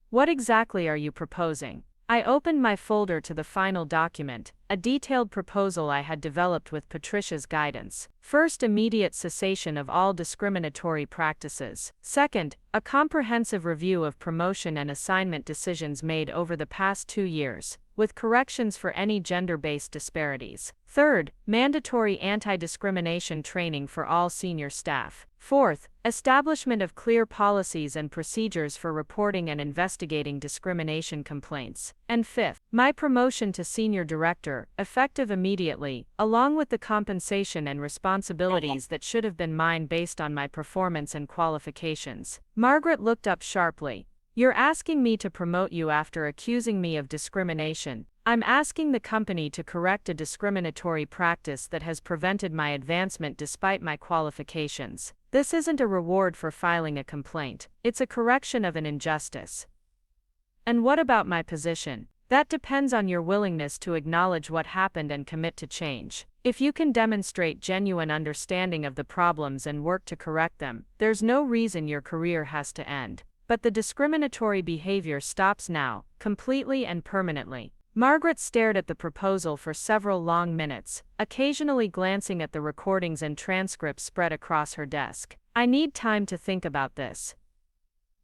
"What exactly are you proposing?" I opened my folder to the final document, a detailed proposal I had developed with Patricia's guidance. First, immediate cessation of all discriminatory practices. Second, a comprehensive review of promotion and assignment decisions made over the past 2 years, with corrections for any gender-based disparities. Third, mandatory anti-discrimination training for all senior staff. Fourth, establishment of clear policies and procedures for reporting and investigating discrimination complaints. And fifth, my promotion to senior director, effective immediately, along with the compensation and responsibilities that should have been mine based on my performance and qualifications. Margaret looked up sharply. "You're asking me to promote you after accusing me of discrimination. I'm asking the company to correct a discriminatory practice that has prevented my advancement despite my qualifications. This isn't a reward for filing a complaint. It's a correction of an injustice." "And what about my position?" "That depends on your willingness to acknowledge what happened and commit to change. If you can demonstrate genuine understanding of the problems and work to correct them, there's no reason your career has to end. But the discriminatory behavior stops now, completely and permanently." Margaret stared at the proposal for several long minutes, occasionally glancing at the recordings and transcripts spread across her desk. "I need time to think about this."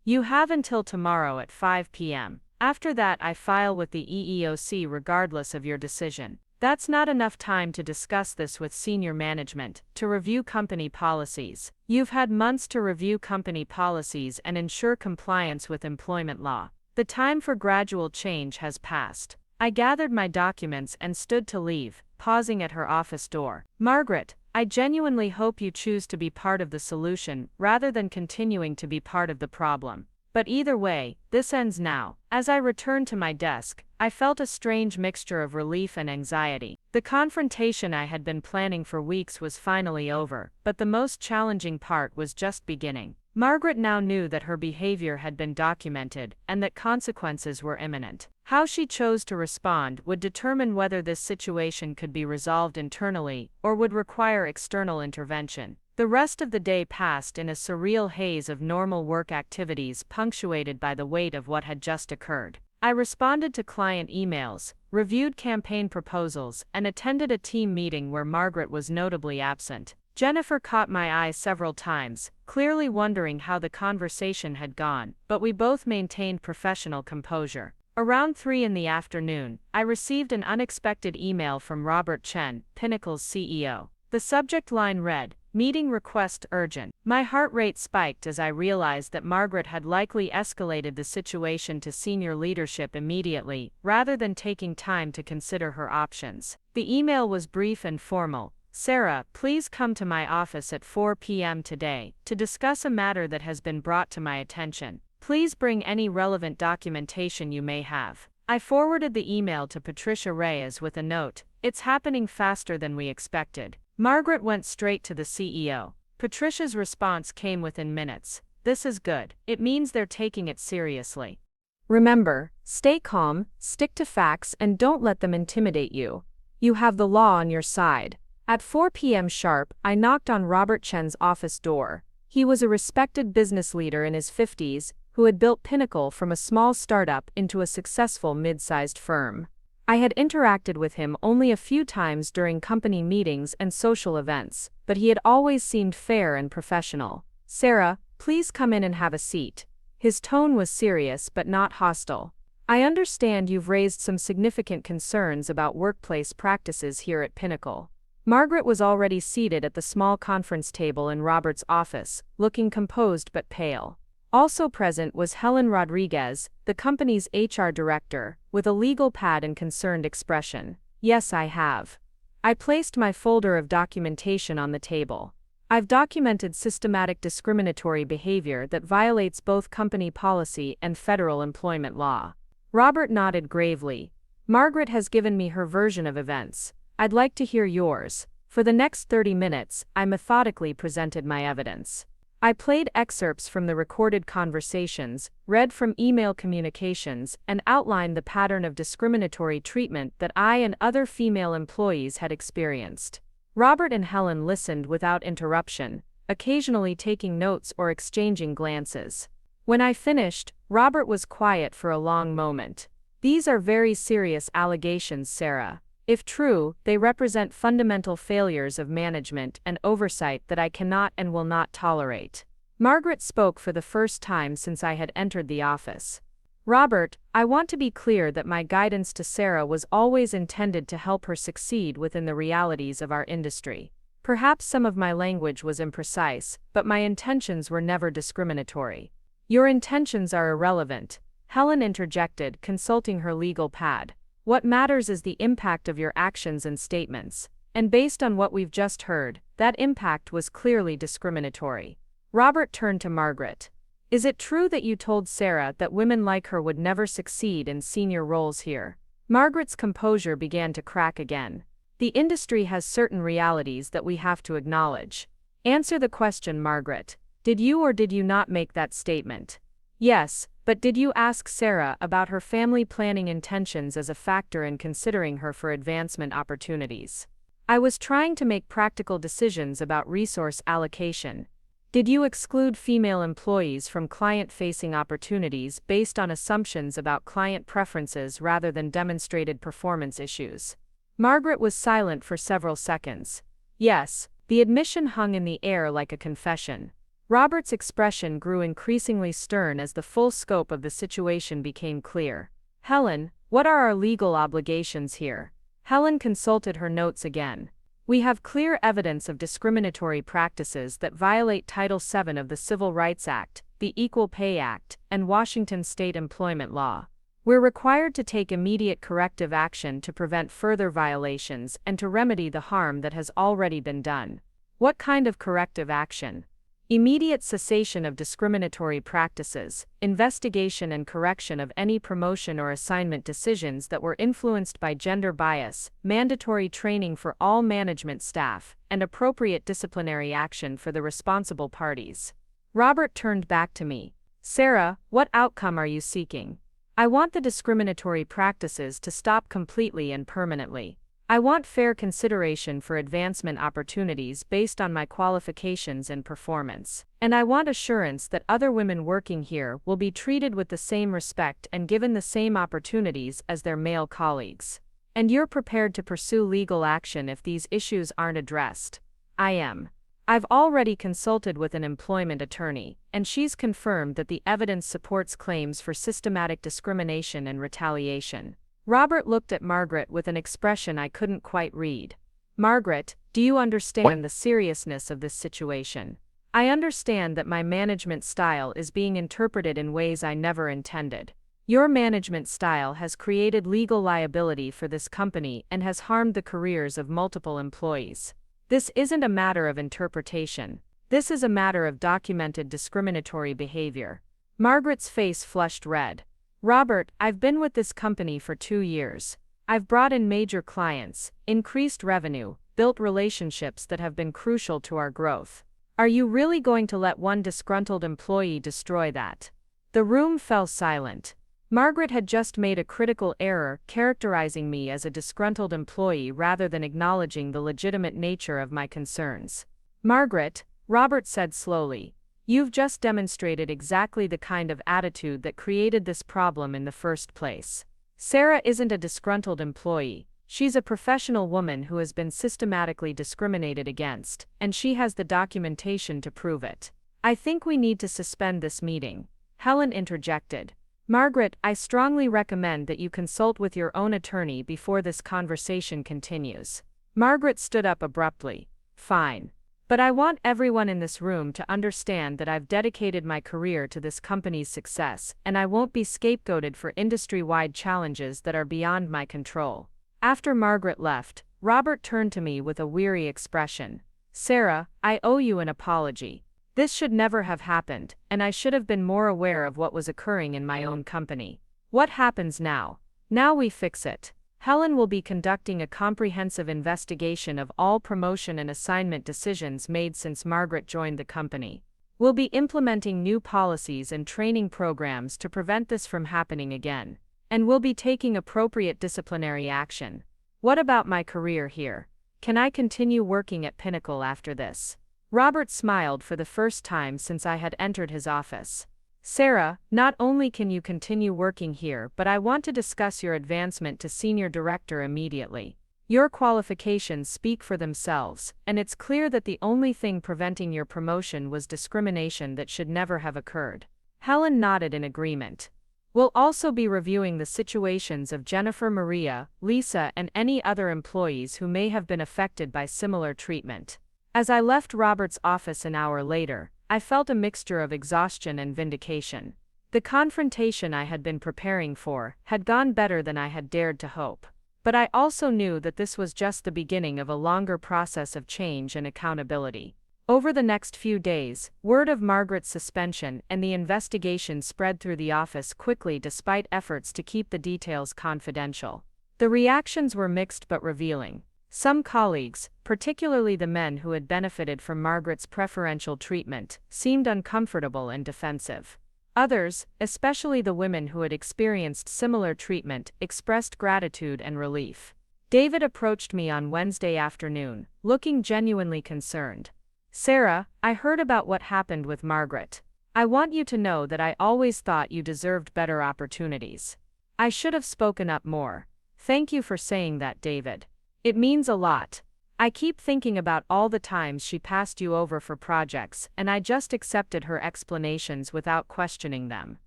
"You have until tomorrow at 5 p.m. After that, I file with the EEOC regardless of your decision. That's not enough time to discuss this with senior management, to review company policies. You've had months to review company policies and ensure compliance with employment law. The time for gradual change has passed." I gathered my documents and stood to leave, pausing at her office door. "Margaret, I genuinely hope you choose to be part of the solution rather than continuing to be part of the problem. But either way, this ends now." As I returned to my desk, I felt a strange mixture of relief and anxiety. The confrontation I had been planning for weeks was finally over, but the most challenging part was just beginning. Margaret now knew that her behavior had been documented and that consequences were imminent. How she chose to respond would determine whether this situation could be resolved internally or would require external intervention. The rest of the day passed in a surreal haze of normal work activities punctuated by the weight of what had just occurred. I responded to client emails, reviewed campaign proposals, and attended a team meeting where Margaret was notably absent. Jennifer caught my eye several times, clearly wondering how the conversation had gone, but we both maintained professional composure. Around 3 in the afternoon, I received an unexpected email from Robert Chen, Pinnacle's CEO. The subject line read, Meeting request urgent. My heart rate spiked as I realized that Margaret had likely escalated the situation to senior leadership immediately, rather than taking time to consider her options. The email was brief and formal. Sarah, please come to my office at 4 p.m. today to discuss a matter that has been brought to my attention. Please bring any relevant documentation you may have. I forwarded the email to Patricia Reyes with a note. It's happening faster than we expected. Margaret went straight to the CEO. Patricia's response came within minutes. This is good. It means they're taking it seriously. Remember, stay calm, stick to facts, and don't let them intimidate you. You have the law on your side. At 4 p.m. sharp, I knocked on Robert Chen's office door. He was a respected business leader in his 50s who had built Pinnacle from a small startup into a successful mid-sized firm. I had interacted with him only a few times during company meetings and social events, but he had always seemed fair and professional. Sarah, please come in and have a seat. His tone was serious but not hostile. I understand you've raised some significant concerns about workplace practices here at Pinnacle. Margaret was already seated at the small conference table in Robert's office, looking composed but pale. Also present was Helen Rodriguez, the company's HR director, with a legal pad and concerned expression. Yes, I have. I placed my folder of documentation on the table. I've documented systematic discriminatory behavior that violates both company policy and federal employment law. Robert nodded gravely. Margaret has given me her version of events. I'd like to hear yours. For the next 30 minutes, I methodically presented my evidence. I played excerpts from the recorded conversations, read from email communications, and outlined the pattern of discriminatory treatment that I and other female employees had experienced. Robert and Helen listened without interruption, occasionally taking notes or exchanging glances. When I finished, Robert was quiet for a long moment. These are very serious allegations, Sarah. If true, they represent fundamental failures of management and oversight that I cannot and will not tolerate. Margaret spoke for the first time since I had entered the office. Robert, I want to be clear that my guidance to Sarah was always intended to help her succeed within the realities of our industry. Perhaps some of my language was imprecise, but my intentions were never discriminatory. Your intentions are irrelevant, Helen interjected, consulting her legal pad. What matters is the impact of your actions and statements, and based on what we've just heard, that impact was clearly discriminatory. Robert turned to Margaret. Is it true that you told Sarah that women like her would never succeed in senior roles here? Margaret's composure began to crack again. The industry has certain realities that we have to acknowledge. Answer the question, Margaret. Did you or did you not make that statement? Yes, but did you ask Sarah about her family planning intentions as a factor in considering her for advancement opportunities? I was trying to make practical decisions about resource allocation. Did you exclude female employees from client-facing opportunities based on assumptions about client preferences rather than demonstrated performance issues? Margaret was silent for several seconds. Yes, the admission hung in the air like a confession. Robert's expression grew increasingly stern as the full scope of the situation became clear. Helen, what are our legal obligations here? Helen consulted her notes again. We have clear evidence of discriminatory practices that violate Title VII of the Civil Rights Act, the Equal Pay Act, and Washington state employment law. We're required to take immediate corrective action to prevent further violations and to remedy the harm that has already been done. What kind of corrective action? Immediate cessation of discriminatory practices, investigation and correction of any promotion or assignment decisions that were influenced by gender bias, mandatory training for all management staff, and appropriate disciplinary action for the responsible parties. Robert turned back to me. Sarah, what outcome are you seeking? I want the discriminatory practices to stop completely and permanently. I want fair consideration for advancement opportunities based on my qualifications and performance. And I want assurance that other women working here will be treated with the same respect and given the same opportunities as their male colleagues. And you're prepared to pursue legal action if these issues aren't addressed. I am. I've already consulted with an employment attorney, and she's confirmed that the evidence supports claims for systematic discrimination and retaliation. Robert looked at Margaret with an expression I couldn't quite read. Margaret, do you understand the seriousness of this situation? I understand that my management style is being interpreted in ways I never intended. Your management style has created legal liability for this company and has harmed the careers of multiple employees. This isn't a matter of interpretation. This is a matter of documented discriminatory behavior. Margaret's face flushed red. Robert, I've been with this company for 2 years. I've brought in major clients, increased revenue, built relationships that have been crucial to our growth. Are you really going to let one disgruntled employee destroy that? The room fell silent. Margaret had just made a critical error, characterizing me as a disgruntled employee rather than acknowledging the legitimate nature of my concerns. Margaret, Robert said slowly, you've just demonstrated exactly the kind of attitude that created this problem in the first place. Sarah isn't a disgruntled employee. She's a professional woman who has been systematically discriminated against, and she has the documentation to prove it. I think we need to suspend this meeting. Helen interjected. Margaret, I strongly recommend that you consult with your own attorney before this conversation continues. Margaret stood up abruptly. Fine. But I want everyone in this room to understand that I've dedicated my career to this company's success, and I won't be scapegoated for industry-wide challenges that are beyond my control. After Margaret left, Robert turned to me with a weary expression. Sarah, I owe you an apology. This should never have happened, and I should have been more aware of what was occurring in my own company. What happens now? Now we fix it. Helen will be conducting a comprehensive investigation of all promotion and assignment decisions made since Margaret joined the company. We'll be implementing new policies and training programs to prevent this from happening again. And we'll be taking appropriate disciplinary action. What about my career here? Can I continue working at Pinnacle after this? Robert smiled for the first time since I had entered his office. Sarah, not only can you continue working here, but I want to discuss your advancement to senior director immediately. Your qualifications speak for themselves, and it's clear that the only thing preventing your promotion was discrimination that should never have occurred. Helen nodded in agreement. We'll also be reviewing the situations of Jennifer, Maria, Lisa, and any other employees who may have been affected by similar treatment. As I left Robert's office an hour later, I felt a mixture of exhaustion and vindication. The confrontation I had been preparing for had gone better than I had dared to hope. But I also knew that this was just the beginning of a longer process of change and accountability. Over the next few days, word of Margaret's suspension and the investigation spread through the office quickly despite efforts to keep the details confidential. The reactions were mixed but revealing. Some colleagues, particularly the men who had benefited from Margaret's preferential treatment, seemed uncomfortable and defensive. Others, especially the women who had experienced similar treatment, expressed gratitude and relief. David approached me on Wednesday afternoon, looking genuinely concerned. Sarah, I heard about what happened with Margaret. I want you to know that I always thought you deserved better opportunities. I should have spoken up more. Thank you for saying that, David. It means a lot. I keep thinking about all the times she passed you over for projects, and I just accepted her explanations without questioning them.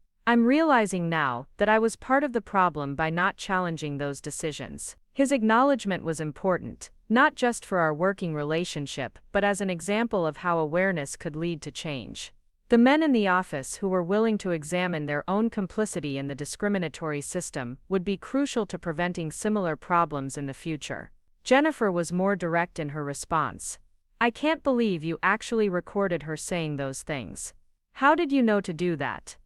I'm realizing now that I was part of the problem by not challenging those decisions. His acknowledgement was important, not just for our working relationship, but as an example of how awareness could lead to change. The men in the office who were willing to examine their own complicity in the discriminatory system would be crucial to preventing similar problems in the future. Jennifer was more direct in her response. I can't believe you actually recorded her saying those things. How did you know to do that?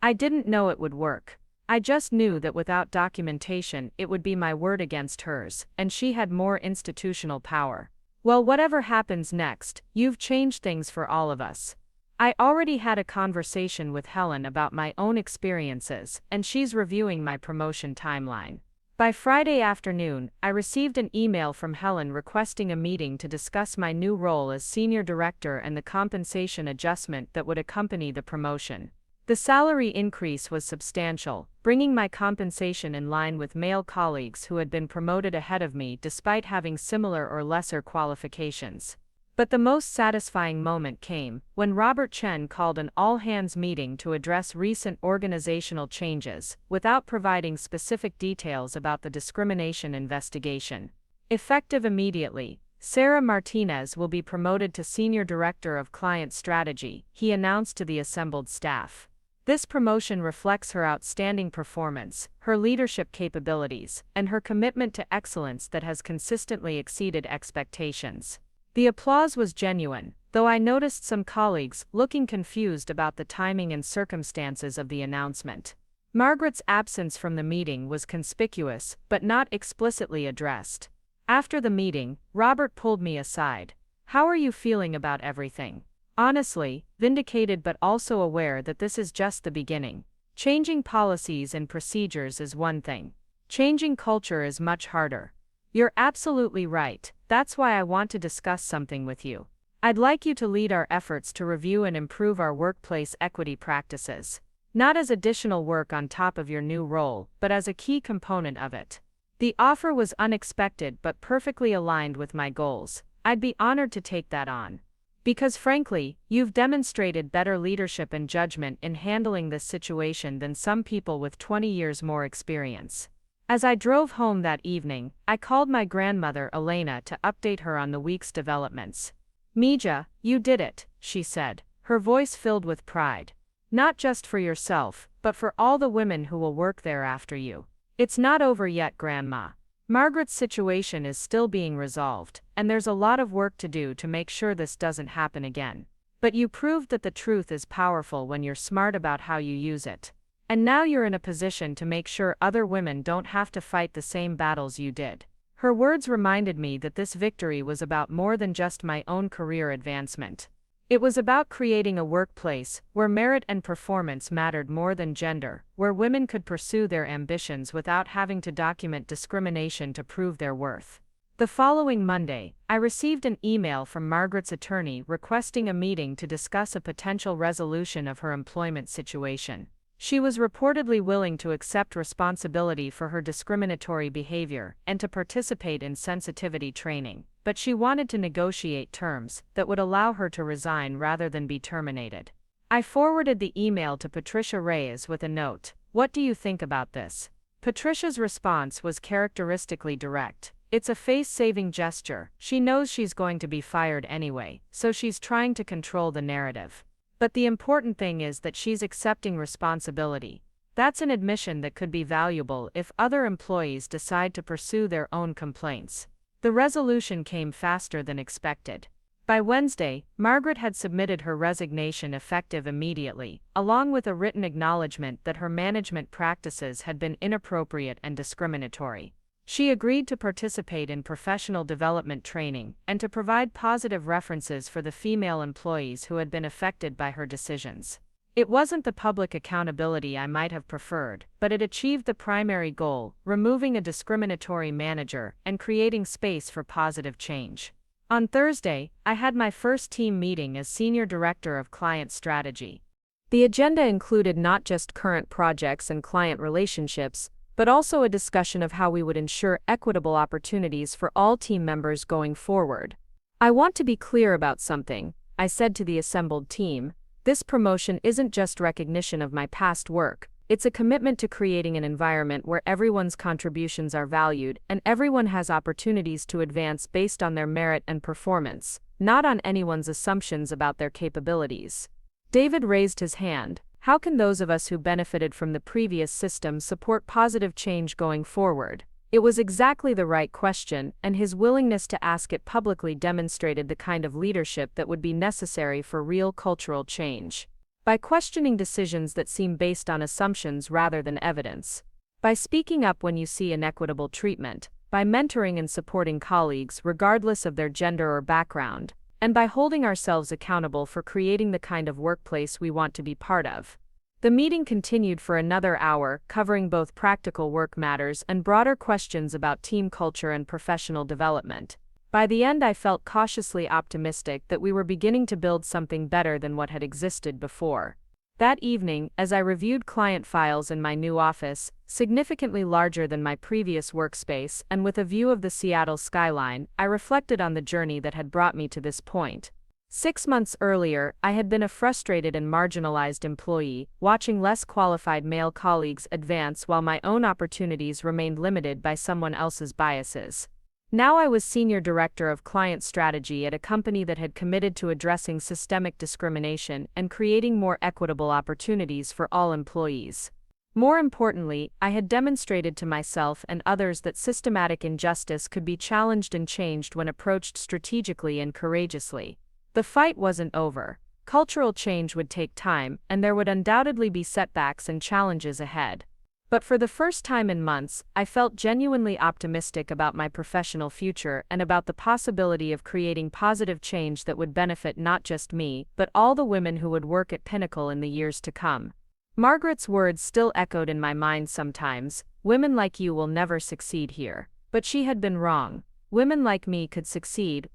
I didn't know it would work. I just knew that without documentation it would be my word against hers, and she had more institutional power. Well, whatever happens next, you've changed things for all of us. I already had a conversation with Helen about my own experiences, and she's reviewing my promotion timeline. By Friday afternoon, I received an email from Helen requesting a meeting to discuss my new role as senior director and the compensation adjustment that would accompany the promotion. The salary increase was substantial, bringing my compensation in line with male colleagues who had been promoted ahead of me despite having similar or lesser qualifications. But the most satisfying moment came when Robert Chen called an all-hands meeting to address recent organizational changes, without providing specific details about the discrimination investigation. Effective immediately, Sarah Martinez will be promoted to Senior Director of Client Strategy, he announced to the assembled staff. This promotion reflects her outstanding performance, her leadership capabilities, and her commitment to excellence that has consistently exceeded expectations. The applause was genuine, though I noticed some colleagues looking confused about the timing and circumstances of the announcement. Margaret's absence from the meeting was conspicuous, but not explicitly addressed. After the meeting, Robert pulled me aside. "How are you feeling about everything?" Honestly, vindicated but also aware that this is just the beginning. Changing policies and procedures is one thing. Changing culture is much harder. You're absolutely right, that's why I want to discuss something with you. I'd like you to lead our efforts to review and improve our workplace equity practices. Not as additional work on top of your new role, but as a key component of it. The offer was unexpected but perfectly aligned with my goals. I'd be honored to take that on. Because frankly, you've demonstrated better leadership and judgment in handling this situation than some people with 20 years more experience. As I drove home that evening, I called my grandmother Elena to update her on the week's developments. "Mija, you did it," she said, her voice filled with pride. "Not just for yourself, but for all the women who will work there after you. It's not over yet, Grandma. Margaret's situation is still being resolved, and there's a lot of work to do to make sure this doesn't happen again. But you proved that the truth is powerful when you're smart about how you use it. And now you're in a position to make sure other women don't have to fight the same battles you did." Her words reminded me that this victory was about more than just my own career advancement. It was about creating a workplace where merit and performance mattered more than gender, where women could pursue their ambitions without having to document discrimination to prove their worth. The following Monday, I received an email from Margaret's attorney requesting a meeting to discuss a potential resolution of her employment situation. She was reportedly willing to accept responsibility for her discriminatory behavior and to participate in sensitivity training, but she wanted to negotiate terms that would allow her to resign rather than be terminated. I forwarded the email to Patricia Reyes with a note. "What do you think about this?" Patricia's response was characteristically direct. "It's a face-saving gesture. She knows she's going to be fired anyway, so she's trying to control the narrative. But the important thing is that she's accepting responsibility. That's an admission that could be valuable if other employees decide to pursue their own complaints." The resolution came faster than expected. By Wednesday, Margaret had submitted her resignation effective immediately, along with a written acknowledgement that her management practices had been inappropriate and discriminatory. She agreed to participate in professional development training and to provide positive references for the female employees who had been affected by her decisions. It wasn't the public accountability I might have preferred, but it achieved the primary goal, removing a discriminatory manager and creating space for positive change. On Thursday, I had my first team meeting as Senior Director of Client Strategy. The agenda included not just current projects and client relationships, but also a discussion of how we would ensure equitable opportunities for all team members going forward. "I want to be clear about something," I said to the assembled team. "This promotion isn't just recognition of my past work, it's a commitment to creating an environment where everyone's contributions are valued and everyone has opportunities to advance based on their merit and performance, not on anyone's assumptions about their capabilities." David raised his hand. "How can those of us who benefited from the previous system support positive change going forward?" It was exactly the right question, and his willingness to ask it publicly demonstrated the kind of leadership that would be necessary for real cultural change. By questioning decisions that seem based on assumptions rather than evidence. By speaking up when you see inequitable treatment. By mentoring and supporting colleagues regardless of their gender or background. And by holding ourselves accountable for creating the kind of workplace we want to be part of. The meeting continued for another hour, covering both practical work matters and broader questions about team culture and professional development. By the end, I felt cautiously optimistic that we were beginning to build something better than what had existed before. That evening, as I reviewed client files in my new office, significantly larger than my previous workspace and with a view of the Seattle skyline, I reflected on the journey that had brought me to this point. 6 months earlier, I had been a frustrated and marginalized employee, watching less qualified male colleagues advance while my own opportunities remained limited by someone else's biases. Now I was senior director of client strategy at a company that had committed to addressing systemic discrimination and creating more equitable opportunities for all employees. More importantly, I had demonstrated to myself and others that systematic injustice could be challenged and changed when approached strategically and courageously. The fight wasn't over. Cultural change would take time, and there would undoubtedly be setbacks and challenges ahead. But for the first time in months, I felt genuinely optimistic about my professional future and about the possibility of creating positive change that would benefit not just me, but all the women who would work at Pinnacle in the years to come. Margaret's words still echoed in my mind sometimes: "Women like you will never succeed here." But she had been wrong. Women like me could succeed,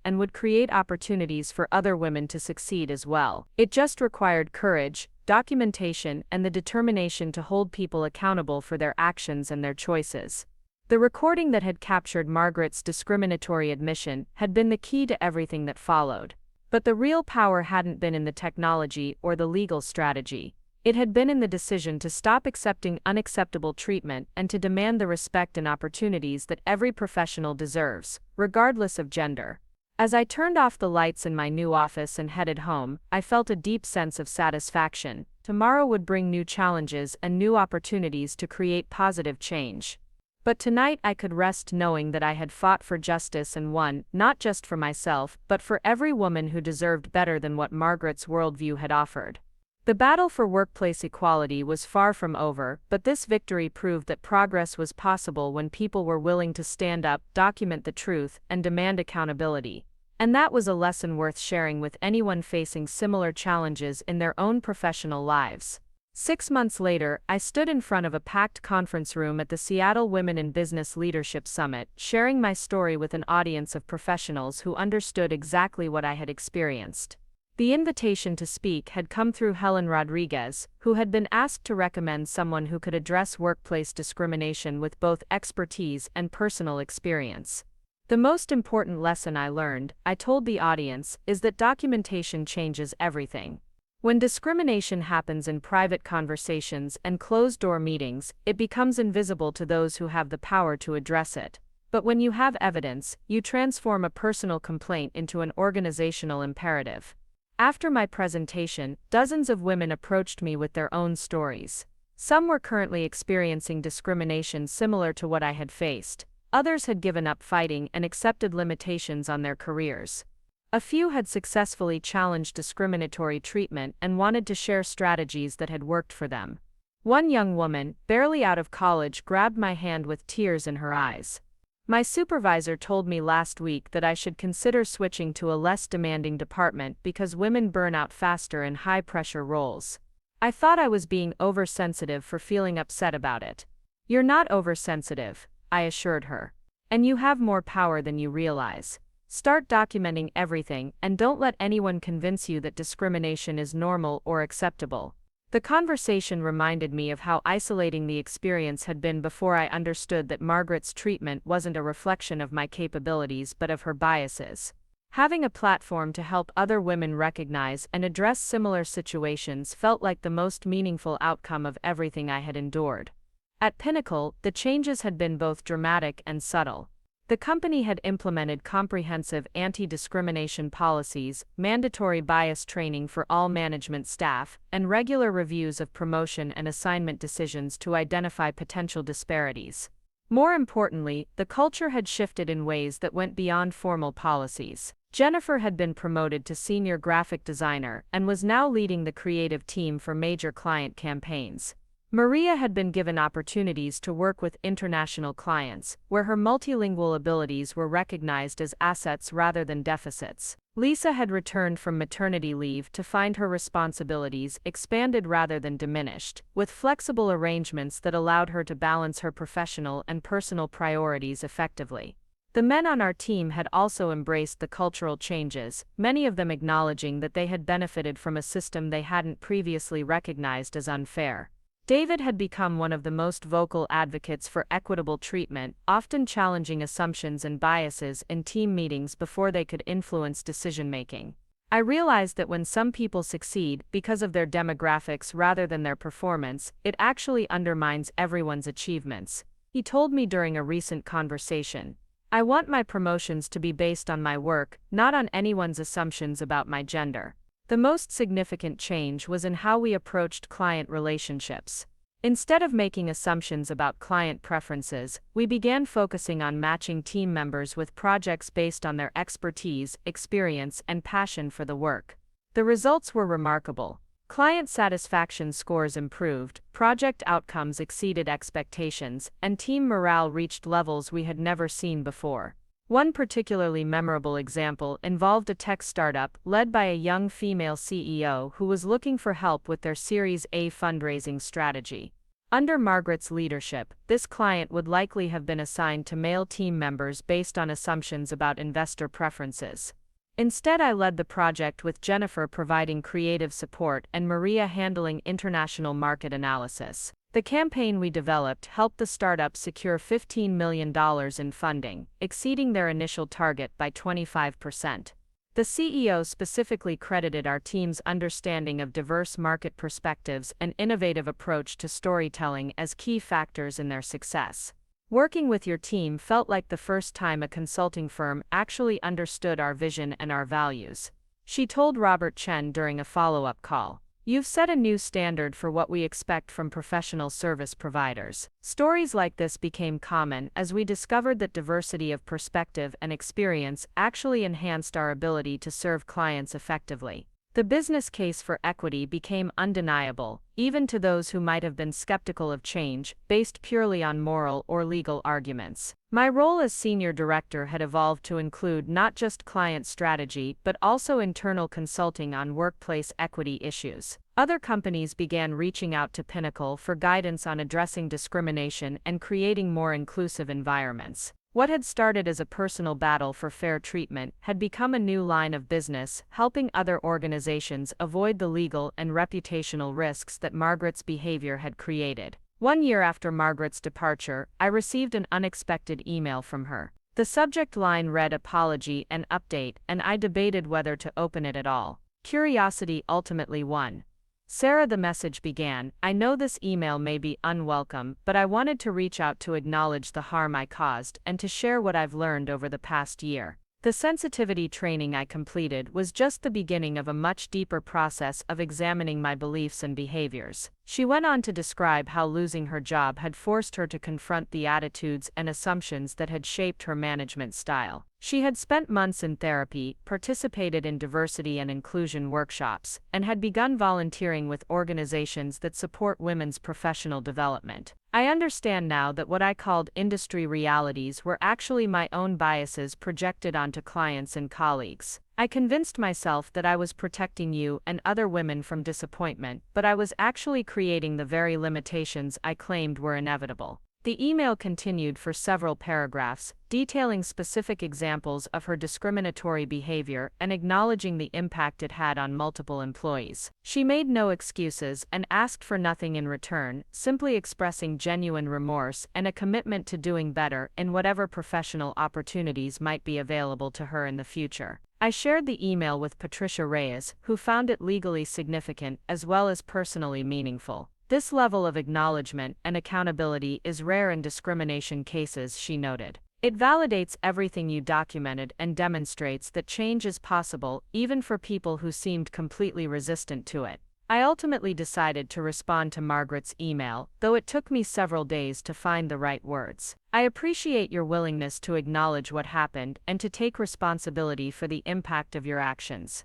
and would create opportunities for other women to succeed as well. It just required courage, documentation, and the determination to hold people accountable for their actions and their choices. The recording that had captured Margaret's discriminatory admission had been the key to everything that followed. But the real power hadn't been in the technology or the legal strategy. It had been in the decision to stop accepting unacceptable treatment and to demand the respect and opportunities that every professional deserves, regardless of gender. As I turned off the lights in my new office and headed home, I felt a deep sense of satisfaction. Tomorrow would bring new challenges and new opportunities to create positive change. But tonight I could rest knowing that I had fought for justice and won, not just for myself, but for every woman who deserved better than what Margaret's worldview had offered. The battle for workplace equality was far from over, but this victory proved that progress was possible when people were willing to stand up, document the truth, and demand accountability. And that was a lesson worth sharing with anyone facing similar challenges in their own professional lives. 6 months later, I stood in front of a packed conference room at the Seattle Women in Business Leadership Summit, sharing my story with an audience of professionals who understood exactly what I had experienced. The invitation to speak had come through Helen Rodriguez, who had been asked to recommend someone who could address workplace discrimination with both expertise and personal experience. The most important lesson I learned, I told the audience, is that documentation changes everything. When discrimination happens in private conversations and closed-door meetings, it becomes invisible to those who have the power to address it. But when you have evidence, you transform a personal complaint into an organizational imperative. After my presentation, dozens of women approached me with their own stories. Some were currently experiencing discrimination similar to what I had faced. Others had given up fighting and accepted limitations on their careers. A few had successfully challenged discriminatory treatment and wanted to share strategies that had worked for them. One young woman, barely out of college, grabbed my hand with tears in her eyes. "My supervisor told me last week that I should consider switching to a less demanding department because women burn out faster in high-pressure roles. I thought I was being oversensitive for feeling upset about it." "You're not oversensitive," I assured her. "And you have more power than you realize. Start documenting everything, and don't let anyone convince you that discrimination is normal or acceptable." The conversation reminded me of how isolating the experience had been before I understood that Margaret's treatment wasn't a reflection of my capabilities but of her biases. Having a platform to help other women recognize and address similar situations felt like the most meaningful outcome of everything I had endured. At Pinnacle, the changes had been both dramatic and subtle. The company had implemented comprehensive anti-discrimination policies, mandatory bias training for all management staff, and regular reviews of promotion and assignment decisions to identify potential disparities. More importantly, the culture had shifted in ways that went beyond formal policies. Jennifer had been promoted to senior graphic designer and was now leading the creative team for major client campaigns. Maria had been given opportunities to work with international clients, where her multilingual abilities were recognized as assets rather than deficits. Lisa had returned from maternity leave to find her responsibilities expanded rather than diminished, with flexible arrangements that allowed her to balance her professional and personal priorities effectively. The men on our team had also embraced the cultural changes, many of them acknowledging that they had benefited from a system they hadn't previously recognized as unfair. David had become one of the most vocal advocates for equitable treatment, often challenging assumptions and biases in team meetings before they could influence decision-making. I realized that when some people succeed because of their demographics rather than their performance, it actually undermines everyone's achievements. He told me during a recent conversation. I want my promotions to be based on my work, not on anyone's assumptions about my gender. The most significant change was in how we approached client relationships. Instead of making assumptions about client preferences, we began focusing on matching team members with projects based on their expertise, experience, and passion for the work. The results were remarkable. Client satisfaction scores improved, project outcomes exceeded expectations, and team morale reached levels we had never seen before. One particularly memorable example involved a tech startup led by a young female CEO who was looking for help with their Series A fundraising strategy. Under Margaret's leadership, this client would likely have been assigned to male team members based on assumptions about investor preferences. Instead, I led the project with Jennifer providing creative support and Maria handling international market analysis. The campaign we developed helped the startup secure $15 million in funding, exceeding their initial target by 25%. The CEO specifically credited our team's understanding of diverse market perspectives and innovative approach to storytelling as key factors in their success. Working with your team felt like the first time a consulting firm actually understood our vision and our values, she told Robert Chen during a follow-up call. You've set a new standard for what we expect from professional service providers. Stories like this became common as we discovered that diversity of perspective and experience actually enhanced our ability to serve clients effectively. The business case for equity became undeniable, even to those who might have been skeptical of change, based purely on moral or legal arguments. My role as senior director had evolved to include not just client strategy but also internal consulting on workplace equity issues. Other companies began reaching out to Pinnacle for guidance on addressing discrimination and creating more inclusive environments. What had started as a personal battle for fair treatment had become a new line of business, helping other organizations avoid the legal and reputational risks that Margaret's behavior had created. 1 year after Margaret's departure, I received an unexpected email from her. The subject line read "Apology and Update," and I debated whether to open it at all. Curiosity ultimately won. Sarah, the message began, I know this email may be unwelcome, but I wanted to reach out to acknowledge the harm I caused and to share what I've learned over the past year. The sensitivity training I completed was just the beginning of a much deeper process of examining my beliefs and behaviors. She went on to describe how losing her job had forced her to confront the attitudes and assumptions that had shaped her management style. She had spent months in therapy, participated in diversity and inclusion workshops, and had begun volunteering with organizations that support women's professional development. I understand now that what I called industry realities were actually my own biases projected onto clients and colleagues. I convinced myself that I was protecting you and other women from disappointment, but I was actually creating the very limitations I claimed were inevitable. The email continued for several paragraphs, detailing specific examples of her discriminatory behavior and acknowledging the impact it had on multiple employees. She made no excuses and asked for nothing in return, simply expressing genuine remorse and a commitment to doing better in whatever professional opportunities might be available to her in the future. I shared the email with Patricia Reyes, who found it legally significant as well as personally meaningful. This level of acknowledgement and accountability is rare in discrimination cases, she noted. It validates everything you documented and demonstrates that change is possible, even for people who seemed completely resistant to it. I ultimately decided to respond to Margaret's email, though it took me several days to find the right words. I appreciate your willingness to acknowledge what happened and to take responsibility for the impact of your actions.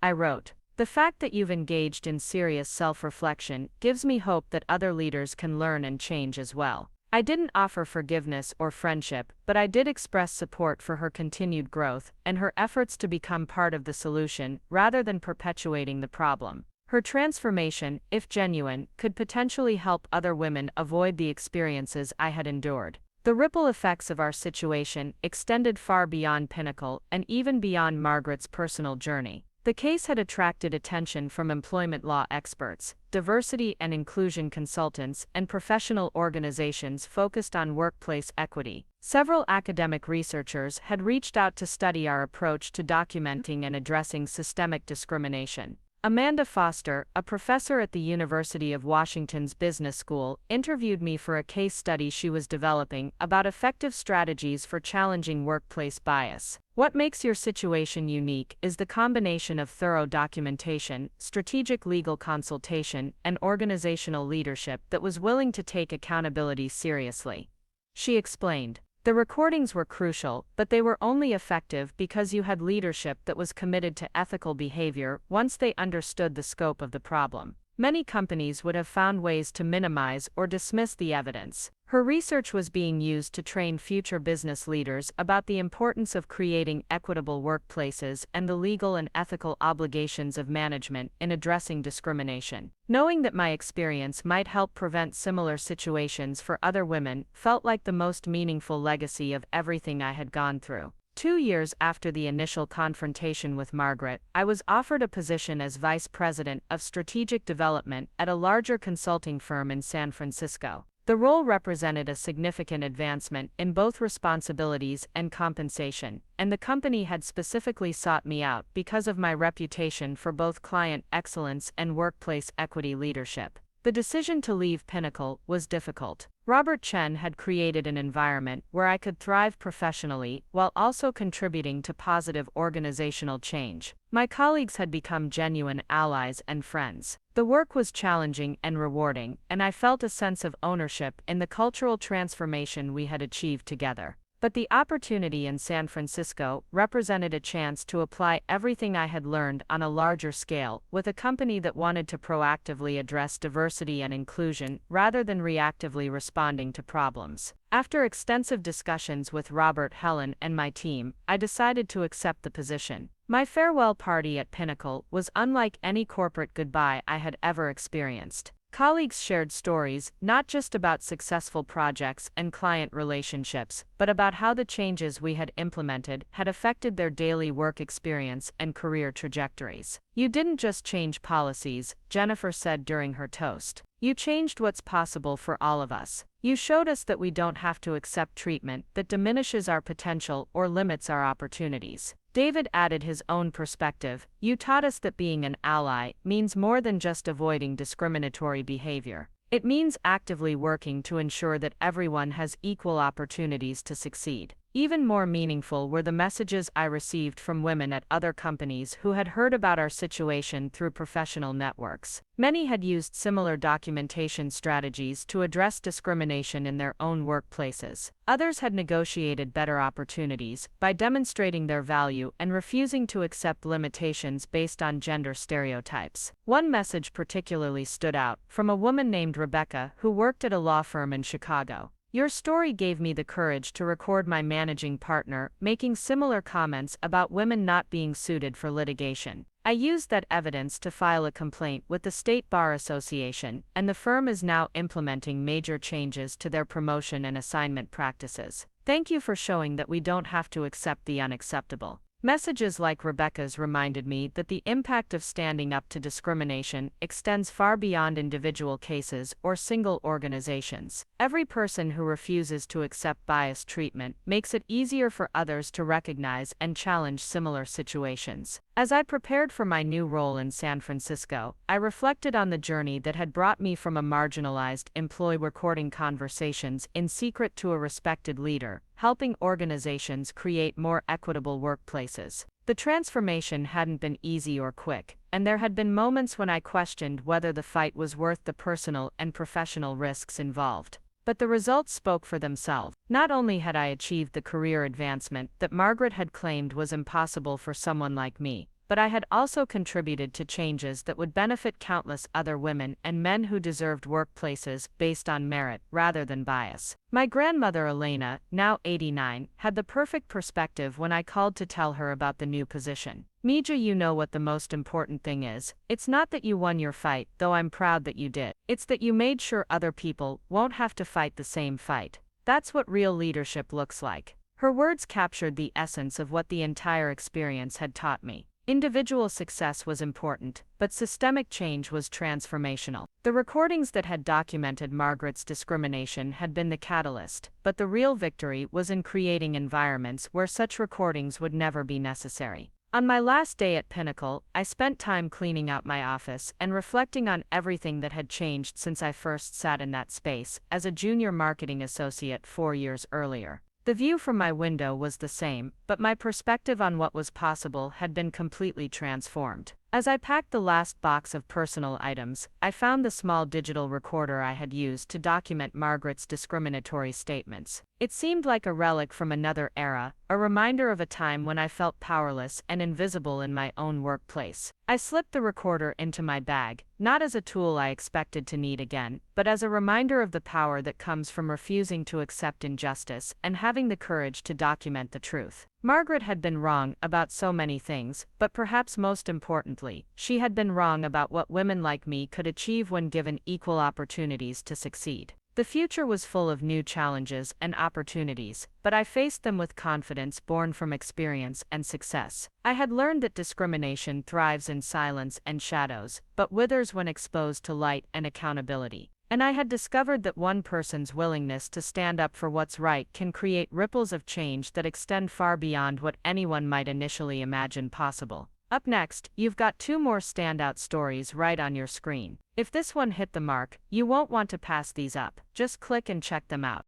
I wrote. The fact that you've engaged in serious self-reflection gives me hope that other leaders can learn and change as well. I didn't offer forgiveness or friendship, but I did express support for her continued growth and her efforts to become part of the solution rather than perpetuating the problem. Her transformation, if genuine, could potentially help other women avoid the experiences I had endured. The ripple effects of our situation extended far beyond Pinnacle and even beyond Margaret's personal journey. The case had attracted attention from employment law experts, diversity and inclusion consultants, and professional organizations focused on workplace equity. Several academic researchers had reached out to study our approach to documenting and addressing systemic discrimination. Amanda Foster, a professor at the University of Washington's Business School, interviewed me for a case study she was developing about effective strategies for challenging workplace bias. What makes your situation unique is the combination of thorough documentation, strategic legal consultation, and organizational leadership that was willing to take accountability seriously. She explained. The recordings were crucial, but they were only effective because you had leadership that was committed to ethical behavior once they understood the scope of the problem. Many companies would have found ways to minimize or dismiss the evidence. Her research was being used to train future business leaders about the importance of creating equitable workplaces and the legal and ethical obligations of management in addressing discrimination. Knowing that my experience might help prevent similar situations for other women felt like the most meaningful legacy of everything I had gone through. 2 years after the initial confrontation with Margaret, I was offered a position as Vice President of Strategic Development at a larger consulting firm in San Francisco. The role represented a significant advancement in both responsibilities and compensation, and the company had specifically sought me out because of my reputation for both client excellence and workplace equity leadership. The decision to leave Pinnacle was difficult. Robert Chen had created an environment where I could thrive professionally while also contributing to positive organizational change. My colleagues had become genuine allies and friends. The work was challenging and rewarding, and I felt a sense of ownership in the cultural transformation we had achieved together. But the opportunity in San Francisco represented a chance to apply everything I had learned on a larger scale, with a company that wanted to proactively address diversity and inclusion rather than reactively responding to problems. After extensive discussions with Robert, Helen, and my team, I decided to accept the position. My farewell party at Pinnacle was unlike any corporate goodbye I had ever experienced. Colleagues shared stories, not just about successful projects and client relationships, but about how the changes we had implemented had affected their daily work experience and career trajectories. "You didn't just change policies," Jennifer said during her toast. "You changed what's possible for all of us. You showed us that we don't have to accept treatment that diminishes our potential or limits our opportunities." David added his own perspective. "You taught us that being an ally means more than just avoiding discriminatory behavior. It means actively working to ensure that everyone has equal opportunities to succeed." Even more meaningful were the messages I received from women at other companies who had heard about our situation through professional networks. Many had used similar documentation strategies to address discrimination in their own workplaces. Others had negotiated better opportunities by demonstrating their value and refusing to accept limitations based on gender stereotypes. One message particularly stood out, from a woman named Rebecca who worked at a law firm in Chicago. "Your story gave me the courage to record my managing partner making similar comments about women not being suited for litigation. I used that evidence to file a complaint with the State Bar Association, and the firm is now implementing major changes to their promotion and assignment practices. Thank you for showing that we don't have to accept the unacceptable." Messages like Rebecca's reminded me that the impact of standing up to discrimination extends far beyond individual cases or single organizations. Every person who refuses to accept biased treatment makes it easier for others to recognize and challenge similar situations. As I prepared for my new role in San Francisco, I reflected on the journey that had brought me from a marginalized employee recording conversations in secret to a respected leader, helping organizations create more equitable workplaces. The transformation hadn't been easy or quick, and there had been moments when I questioned whether the fight was worth the personal and professional risks involved. But the results spoke for themselves. Not only had I achieved the career advancement that Margaret had claimed was impossible for someone like me, but I had also contributed to changes that would benefit countless other women and men who deserved workplaces based on merit rather than bias. My grandmother Elena, now 89, had the perfect perspective when I called to tell her about the new position. "Mija, you know what the most important thing is. It's not that you won your fight, though I'm proud that you did. It's that you made sure other people won't have to fight the same fight. That's what real leadership looks like." Her words captured the essence of what the entire experience had taught me. Individual success was important, but systemic change was transformational. The recordings that had documented Margaret's discrimination had been the catalyst, but the real victory was in creating environments where such recordings would never be necessary. On my last day at Pinnacle, I spent time cleaning out my office and reflecting on everything that had changed since I first sat in that space as a junior marketing associate 4 years earlier. The view from my window was the same, but my perspective on what was possible had been completely transformed. As I packed the last box of personal items, I found the small digital recorder I had used to document Margaret's discriminatory statements. It seemed like a relic from another era, a reminder of a time when I felt powerless and invisible in my own workplace. I slipped the recorder into my bag, not as a tool I expected to need again, but as a reminder of the power that comes from refusing to accept injustice and having the courage to document the truth. Margaret had been wrong about so many things, but perhaps most importantly, she had been wrong about what women like me could achieve when given equal opportunities to succeed. The future was full of new challenges and opportunities, but I faced them with confidence born from experience and success. I had learned that discrimination thrives in silence and shadows, but withers when exposed to light and accountability. And I had discovered that one person's willingness to stand up for what's right can create ripples of change that extend far beyond what anyone might initially imagine possible. Up next, you've got 2 more standout stories right on your screen. If this one hit the mark, you won't want to pass these up. Just click and check them out.